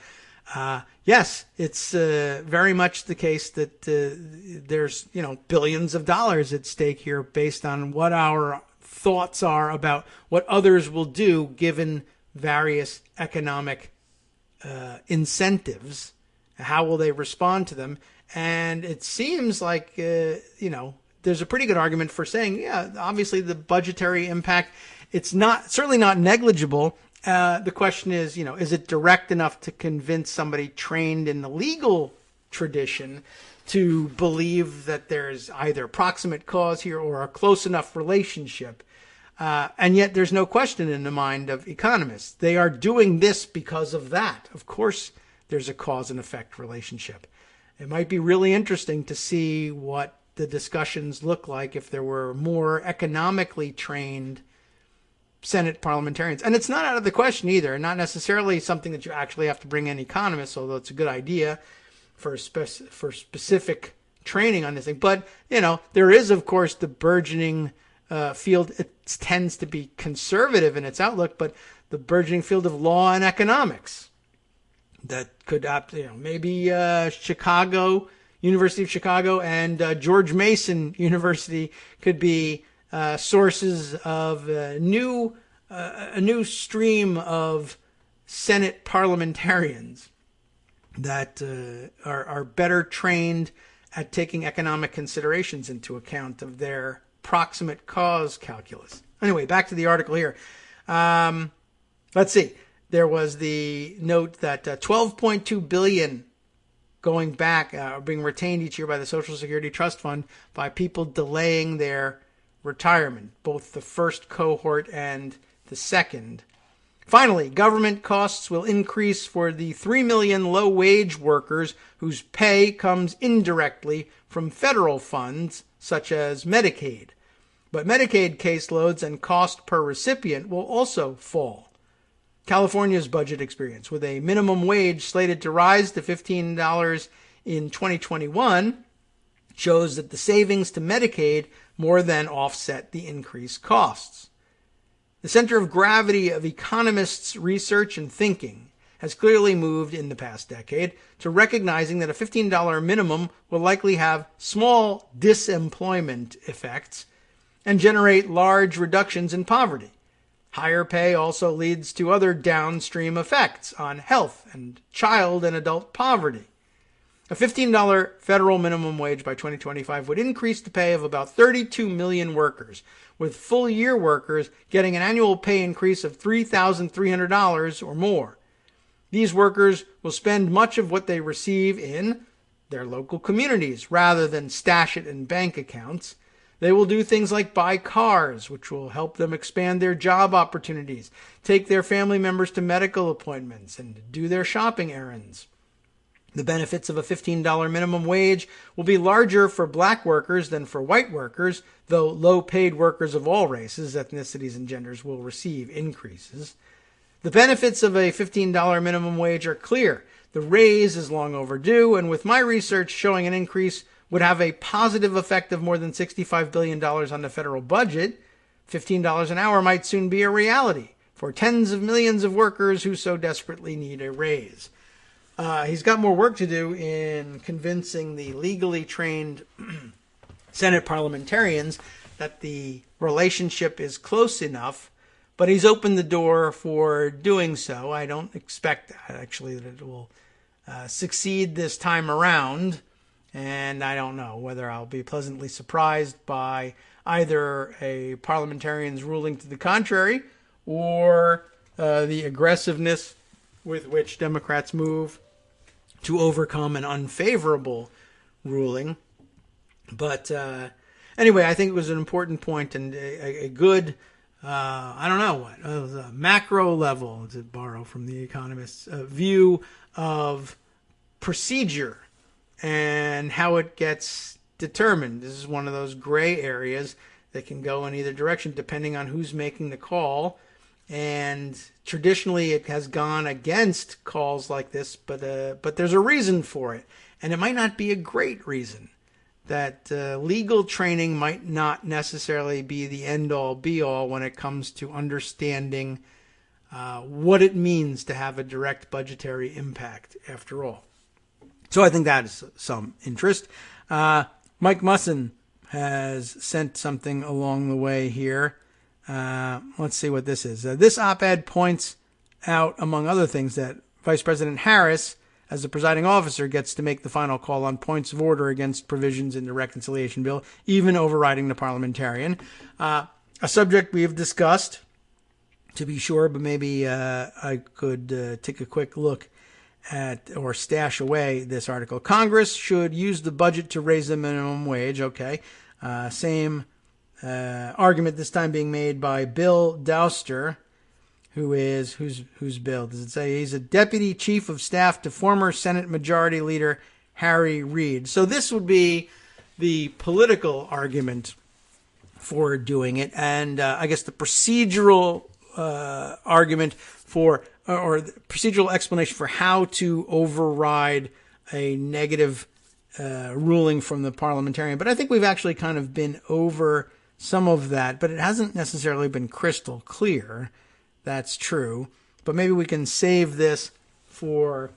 yes, it's very much the case that there's billions of dollars at stake here based on what our thoughts are about what others will do given various economic incentives. How will they respond to them? And it seems like there's a pretty good argument for saying, yeah, obviously the budgetary impact, it's certainly not negligible. The question is, is it direct enough to convince somebody trained in the legal tradition to believe that there's either proximate cause here or a close enough relationship? And yet there's no question in the mind of economists. They are doing this because of that. Of course, there's a cause and effect relationship. It might be really interesting to see what the discussions look like if there were more economically trained Senate parliamentarians. And it's not out of the question either, not necessarily something that you actually have to bring in economists, although it's a good idea for specific training on this thing. But, there is, of course, the burgeoning field. It tends to be conservative in its outlook, but the burgeoning field of law and economics that could, maybe Chicago, University of Chicago and George Mason University could be sources of a new stream of Senate parliamentarians that are better trained at taking economic considerations into account of their proximate cause calculus. Anyway, back to the article here. Let's see. There was the note that $12.2 billion going back, being retained each year by the Social Security Trust Fund by people delaying their retirement, both the first cohort and the second. Finally, government costs will increase for the 3 million low-wage workers whose pay comes indirectly from federal funds, such as Medicaid. But Medicaid caseloads and cost per recipient will also fall. California's budget experience, with a minimum wage slated to rise to $15 in 2021, shows that the savings to Medicaid more than offset the increased costs. The center of gravity of economists' research and thinking has clearly moved in the past decade to recognizing that a $15 minimum will likely have small disemployment effects and generate large reductions in poverty. Higher pay also leads to other downstream effects on health and child and adult poverty. A $15 federal minimum wage by 2025 would increase the pay of about 32 million workers, with full-year workers getting an annual pay increase of $3,300 or more. These workers will spend much of what they receive in their local communities rather than stash it in bank accounts. They will do things like buy cars, which will help them expand their job opportunities, take their family members to medical appointments, and do their shopping errands. The benefits of a $15 minimum wage will be larger for black workers than for white workers, though low-paid workers of all races, ethnicities, and genders will receive increases. The benefits of a $15 minimum wage are clear. The raise is long overdue, and with my research showing an increase would have a positive effect of more than $65 billion on the federal budget, $15 an hour might soon be a reality for tens of millions of workers who so desperately need a raise. He's got more work to do in convincing the legally trained Senate parliamentarians that the relationship is close enough, but he's opened the door for doing so. I don't expect actually that it will succeed this time around, and I don't know whether I'll be pleasantly surprised by either a parliamentarian's ruling to the contrary or the aggressiveness with which Democrats move to overcome an unfavorable ruling. But anyway, I think it was an important point and a good, I don't know what, a macro level, to borrow from the economist's view of procedure and how it gets determined. This is one of those gray areas that can go in either direction depending on who's making the call. And traditionally, it has gone against calls like this, but there's a reason for it, and it might not be a great reason. That legal training might not necessarily be the end-all, be-all when it comes to understanding what it means to have a direct budgetary impact, after all. So I think that is some interest. Mike Musson has sent something along the way here. Let's see what this is. This op-ed points out, among other things, that Vice President Harris, as the presiding officer, gets to make the final call on points of order against provisions in the reconciliation bill, even overriding the parliamentarian. A subject we have discussed, to be sure, but maybe I could take a quick look at or stash away this article. Congress should use the budget to raise the minimum wage. Okay. Same argument this time being made by Bill Douster, whose bill? Does it say he's a deputy chief of staff to former Senate Majority Leader Harry Reid? So this would be the political argument for doing it, and I guess the procedural argument for, or the procedural explanation for how to override a negative ruling from the parliamentarian. But I think we've actually kind of been over some of that, but it hasn't necessarily been crystal clear. That's true. But maybe we can save this for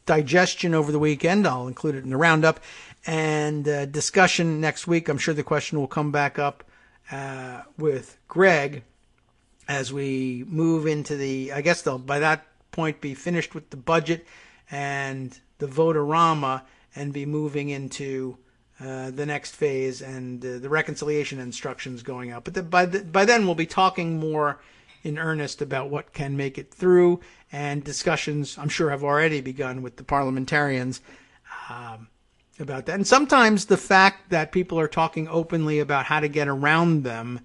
digestion over the weekend. I'll include it in the roundup and discussion next week. I'm sure the question will come back up with Greg as we move into the, I guess they'll by that point be finished with the budget and the vote-a-rama and be moving into the next phase and the reconciliation instructions going out. But by then we'll be talking more in earnest about what can make it through, and discussions I'm sure have already begun with the parliamentarians about that. And sometimes the fact that people are talking openly about how to get around them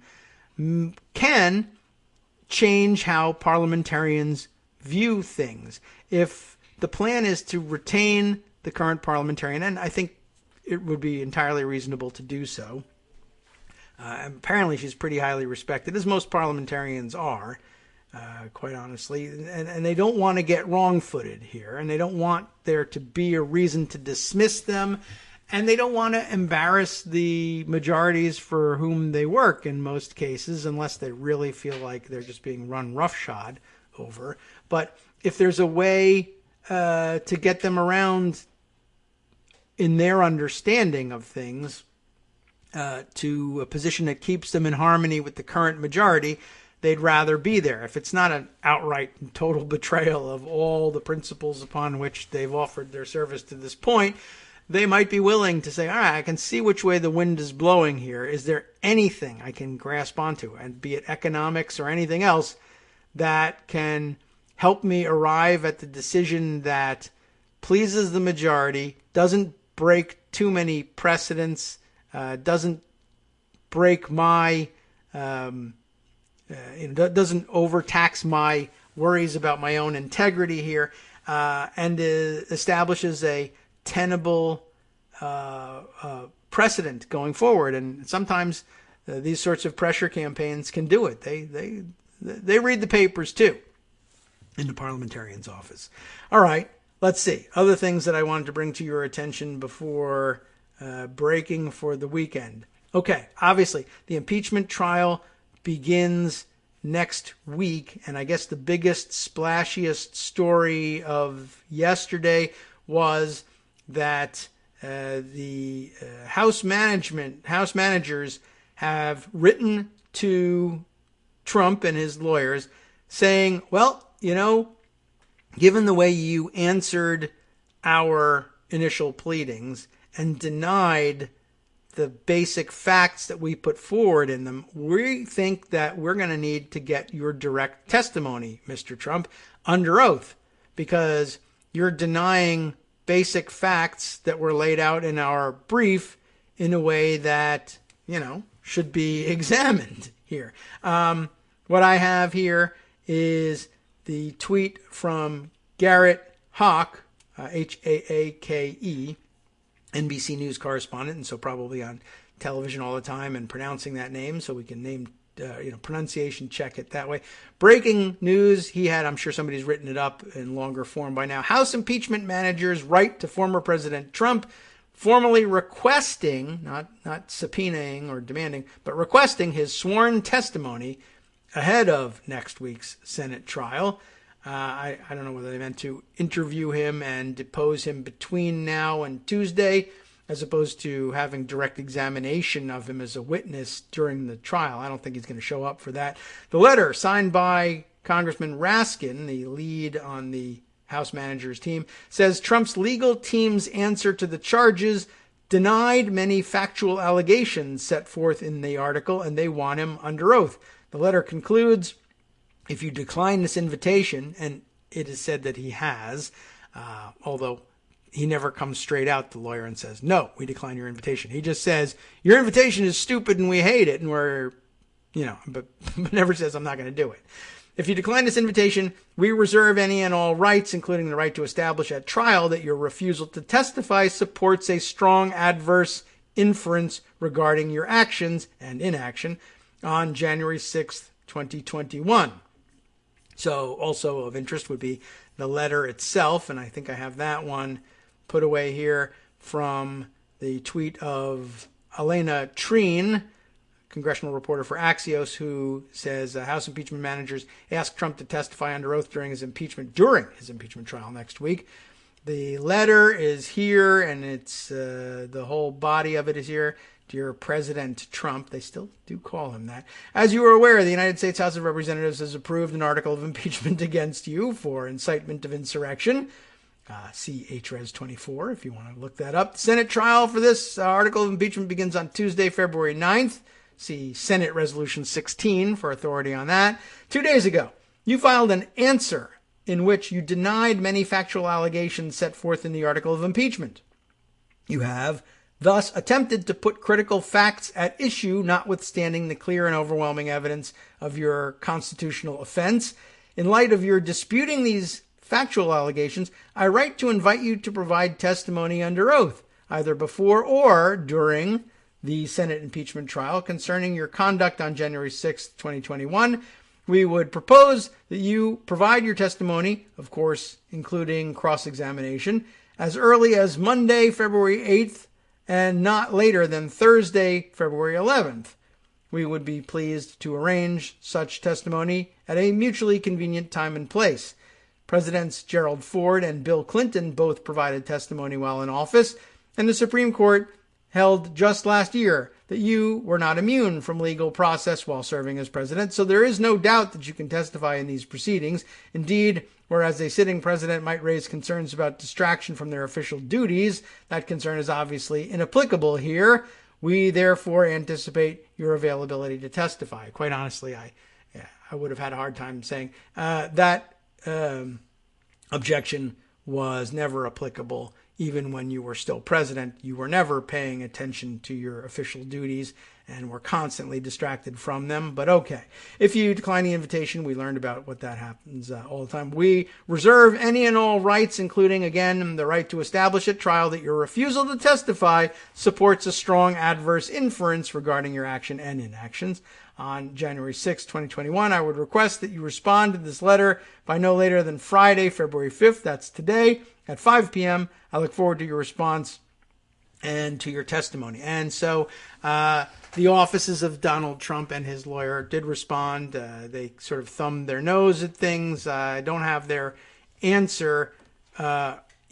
can change how parliamentarians view things. If the plan is to retain the current parliamentarian, and I think it would be entirely reasonable to do so. Apparently she's pretty highly respected, as most parliamentarians are, quite honestly. And they don't want to get wrong-footed here, and they don't want there to be a reason to dismiss them, and they don't want to embarrass the majorities for whom they work in most cases, unless they really feel like they're just being run roughshod over. But if there's a way to get them around in their understanding of things, to a position that keeps them in harmony with the current majority, they'd rather be there. If it's not an outright and total betrayal of all the principles upon which they've offered their service to this point, they might be willing to say, all right, I can see which way the wind is blowing here. Is there anything I can grasp onto, and be it economics or anything else, that can help me arrive at the decision that pleases the majority, doesn't break too many precedents, doesn't break my, doesn't overtax my worries about my own integrity here, and establishes a tenable precedent going forward. And sometimes these sorts of pressure campaigns can do it. They read the papers too in the parliamentarian's office. All right, let's see. Other things that I wanted to bring to your attention before breaking for the weekend. Okay, obviously, the impeachment trial begins next week, and I guess the biggest, splashiest story of yesterday was that the House managers have written to Trump and his lawyers saying, well, given the way you answered our initial pleadings and denied the basic facts that we put forward in them, we think that we're going to need to get your direct testimony, Mr. Trump, under oath, because you're denying basic facts that were laid out in our brief in a way that, should be examined here. What I have here is the tweet from Garrett Haake, Haake, NBC News correspondent, and so probably on television all the time and pronouncing that name, so we can pronunciation check it that way. Breaking news he had, I'm sure somebody's written it up in longer form by now. House impeachment managers write to former President Trump, formally requesting, not subpoenaing or demanding, but requesting his sworn testimony ahead of next week's Senate trial. I don't know whether they meant to interview him and depose him between now and Tuesday, as opposed to having direct examination of him as a witness during the trial. I don't think he's going to show up for that. The letter, signed by Congressman Raskin, the lead on the House managers team, says Trump's legal team's answer to the charges denied many factual allegations set forth in the article, and they want him under oath. The letter concludes, if you decline this invitation, and it is said that he has, although he never comes straight out, the lawyer, and says, no, we decline your invitation. He just says, your invitation is stupid and we hate it, and but never says, I'm not going to do it. If you decline this invitation, we reserve any and all rights, including the right to establish at trial that your refusal to testify supports a strong adverse inference regarding your actions and inaction on January 6th, 2021. So also of interest would be the letter itself, and I think I have that one put away here from the tweet of Elena Treen, congressional reporter for Axios, who says House impeachment managers asked Trump to testify under oath during his impeachment trial next week. The letter is here, and it's the whole body of it is here. Dear President Trump, they still do call him that. As you are aware, the United States House of Representatives has approved an article of impeachment against you for incitement of insurrection. See HRES 24 if you want to look that up. The Senate trial for this article of impeachment begins on Tuesday, February 9th. See Senate Resolution 16 for authority on that. 2 days ago, you filed an answer in which you denied many factual allegations set forth in the article of impeachment. You have thus attempted to put critical facts at issue, notwithstanding the clear and overwhelming evidence of your constitutional offense. In light of your disputing these factual allegations, I write to invite you to provide testimony under oath, either before or during the Senate impeachment trial concerning your conduct on January 6, 2021. We would propose that you provide your testimony, of course, including cross-examination, as early as Monday, February 8th, and not later than Thursday, February 11th. We would be pleased to arrange such testimony at a mutually convenient time and place. Presidents Gerald Ford and Bill Clinton both provided testimony while in office, and the Supreme Court held just last year that you were not immune from legal process while serving as president, so there is no doubt that you can testify in these proceedings. Indeed, whereas a sitting president might raise concerns about distraction from their official duties, that concern is obviously inapplicable here. We therefore anticipate your availability to testify. Quite honestly, I would have had a hard time saying that objection was never applicable. Even when you were still president, you were never paying attention to your official duties and were constantly distracted from them. But okay, if you decline the invitation, we learned about what that happens all the time. We reserve any and all rights, including, again, the right to establish at trial that your refusal to testify supports a strong adverse inference regarding your action and inactions. On January 6, 2021, I would request that you respond to this letter by no later than Friday, February 5th, that's today, at 5 p.m. I look forward to your response and to your testimony. And so the offices of Donald Trump and his lawyer did respond. They sort of thumbed their nose at things. I don't have their answer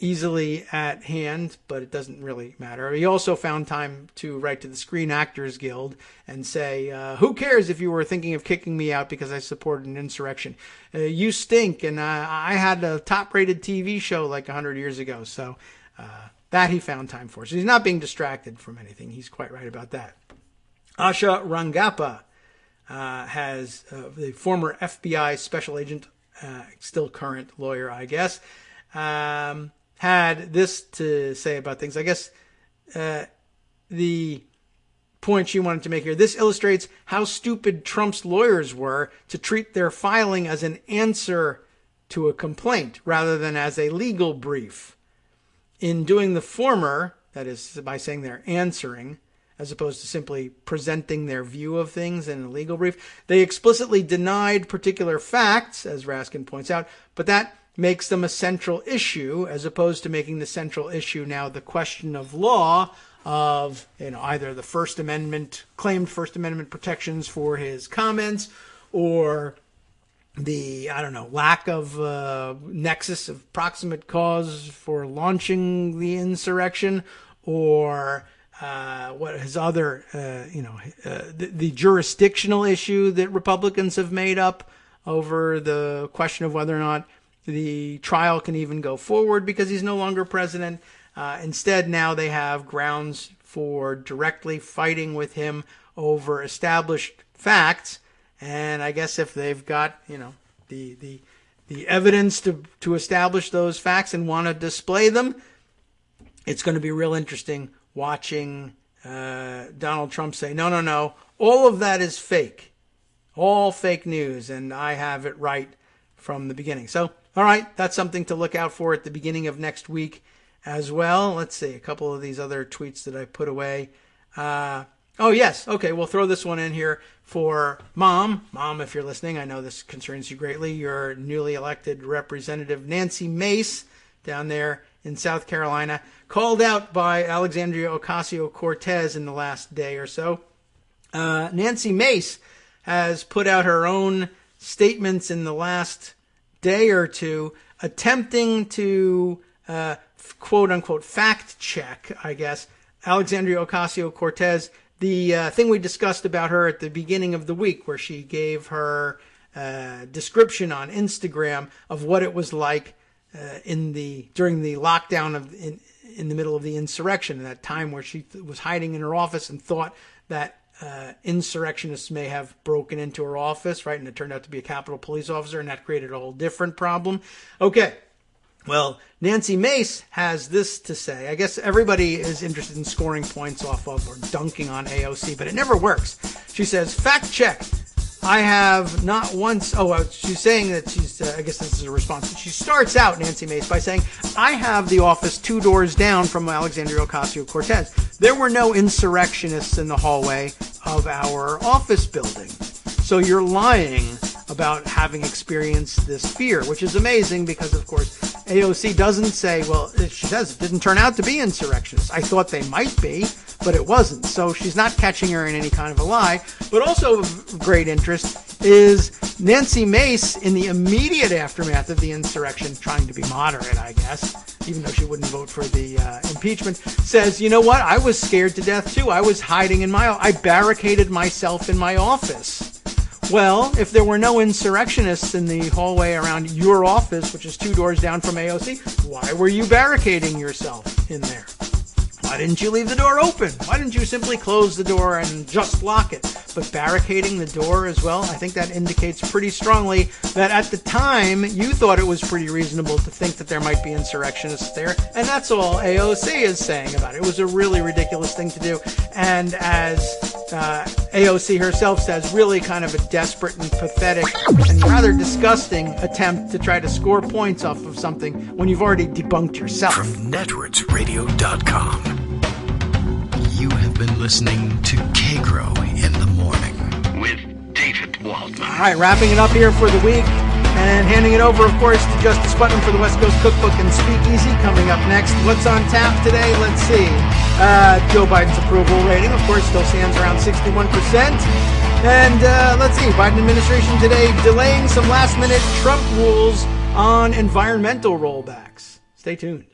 easily at hand, but it doesn't really matter. He also found time to write to the Screen Actors Guild and say, who cares if you were thinking of kicking me out because I supported an insurrection? You stink, and I had a top-rated TV show like 100 years ago, so that he found time for. So he's not being distracted from anything. He's quite right about that. Asha Rangappa has the former FBI special agent, still current lawyer, I guess, had this to say about things. I guess the point she wanted to make here, this illustrates how stupid Trump's lawyers were to treat their filing as an answer to a complaint rather than as a legal brief. In doing the former, that is by saying they're answering, as opposed to simply presenting their view of things in a legal brief, they explicitly denied particular facts, as Raskin points out, but that makes them a central issue, as opposed to making the central issue now the question of law of, either the First Amendment, claimed First Amendment protections for his comments, or the, lack of nexus of proximate cause for launching the insurrection, or what his other, the jurisdictional issue that Republicans have made up over the question of whether or not the trial can even go forward because he's no longer president. Instead, now they have grounds for directly fighting with him over established facts. And I guess if they've got, the evidence to establish those facts and want to display them, it's going to be real interesting watching Donald Trump say, no, all of that is fake. All fake news, and I have it right from the beginning. So, all right, that's something to look out for at the beginning of next week as well. Let's see, a couple of these other tweets that I put away. Oh, yes. Okay, we'll throw this one in here for Mom. Mom, if you're listening, I know this concerns you greatly. Your newly elected Representative Nancy Mace down there in South Carolina, called out by Alexandria Ocasio-Cortez in the last day or so. Nancy Mace has put out her own statements in the last day or two, attempting to quote-unquote fact check, I guess, Alexandria Ocasio-Cortez, the thing we discussed about her at the beginning of the week, where she gave her description on Instagram of what it was like during the lockdown in the middle of the insurrection, that time where she was hiding in her office and thought that insurrectionists may have broken into her office, right? And it turned out to be a Capitol Police officer, and that created a whole different problem. Okay. Well, Nancy Mace has this to say. I guess everybody is interested in scoring points off of or dunking on AOC, but it never works. She says, fact check. I have not once... she's saying that she's... I guess this is a response. She starts out, Nancy Mace, by saying, I have the office 2 doors down from Alexandria Ocasio-Cortez. There were no insurrectionists in the hallway of our office building. So you're lying about having experienced this fear, which is amazing because, of course, AOC doesn't say, well, she says it didn't turn out to be insurrectionists. I thought they might be, but it wasn't. So she's not catching her in any kind of a lie. But also of great interest is Nancy Mace, in the immediate aftermath of the insurrection, trying to be moderate, I guess, even though she wouldn't vote for the impeachment, says, you know what, I was scared to death too. I was hiding I barricaded myself in my office. Well, if there were no insurrectionists in the hallway around your office, which is 2 doors down from AOC, why were you barricading yourself in there? Why didn't you leave the door open? Why didn't you simply close the door and just lock it? But barricading the door as well, I think that indicates pretty strongly that at the time you thought it was pretty reasonable to think that there might be insurrectionists there, and that's all AOC is saying about it. It was a really ridiculous thing to do, and as AOC herself says, really kind of a desperate and pathetic and rather disgusting attempt to try to score points off of something when you've already debunked yourself. From networksradio.com. You have been listening to Kagro in the Morning with David Waldman. All right, wrapping it up here for the week and handing it over, of course, to Justice Putnam for the West Coast Cookbook and Speakeasy coming up next. What's on tap today? Let's see. Joe Biden's approval rating, of course, still stands around 61%. And let's see, Biden administration today delaying some last-minute Trump rules on environmental rollbacks. Stay tuned.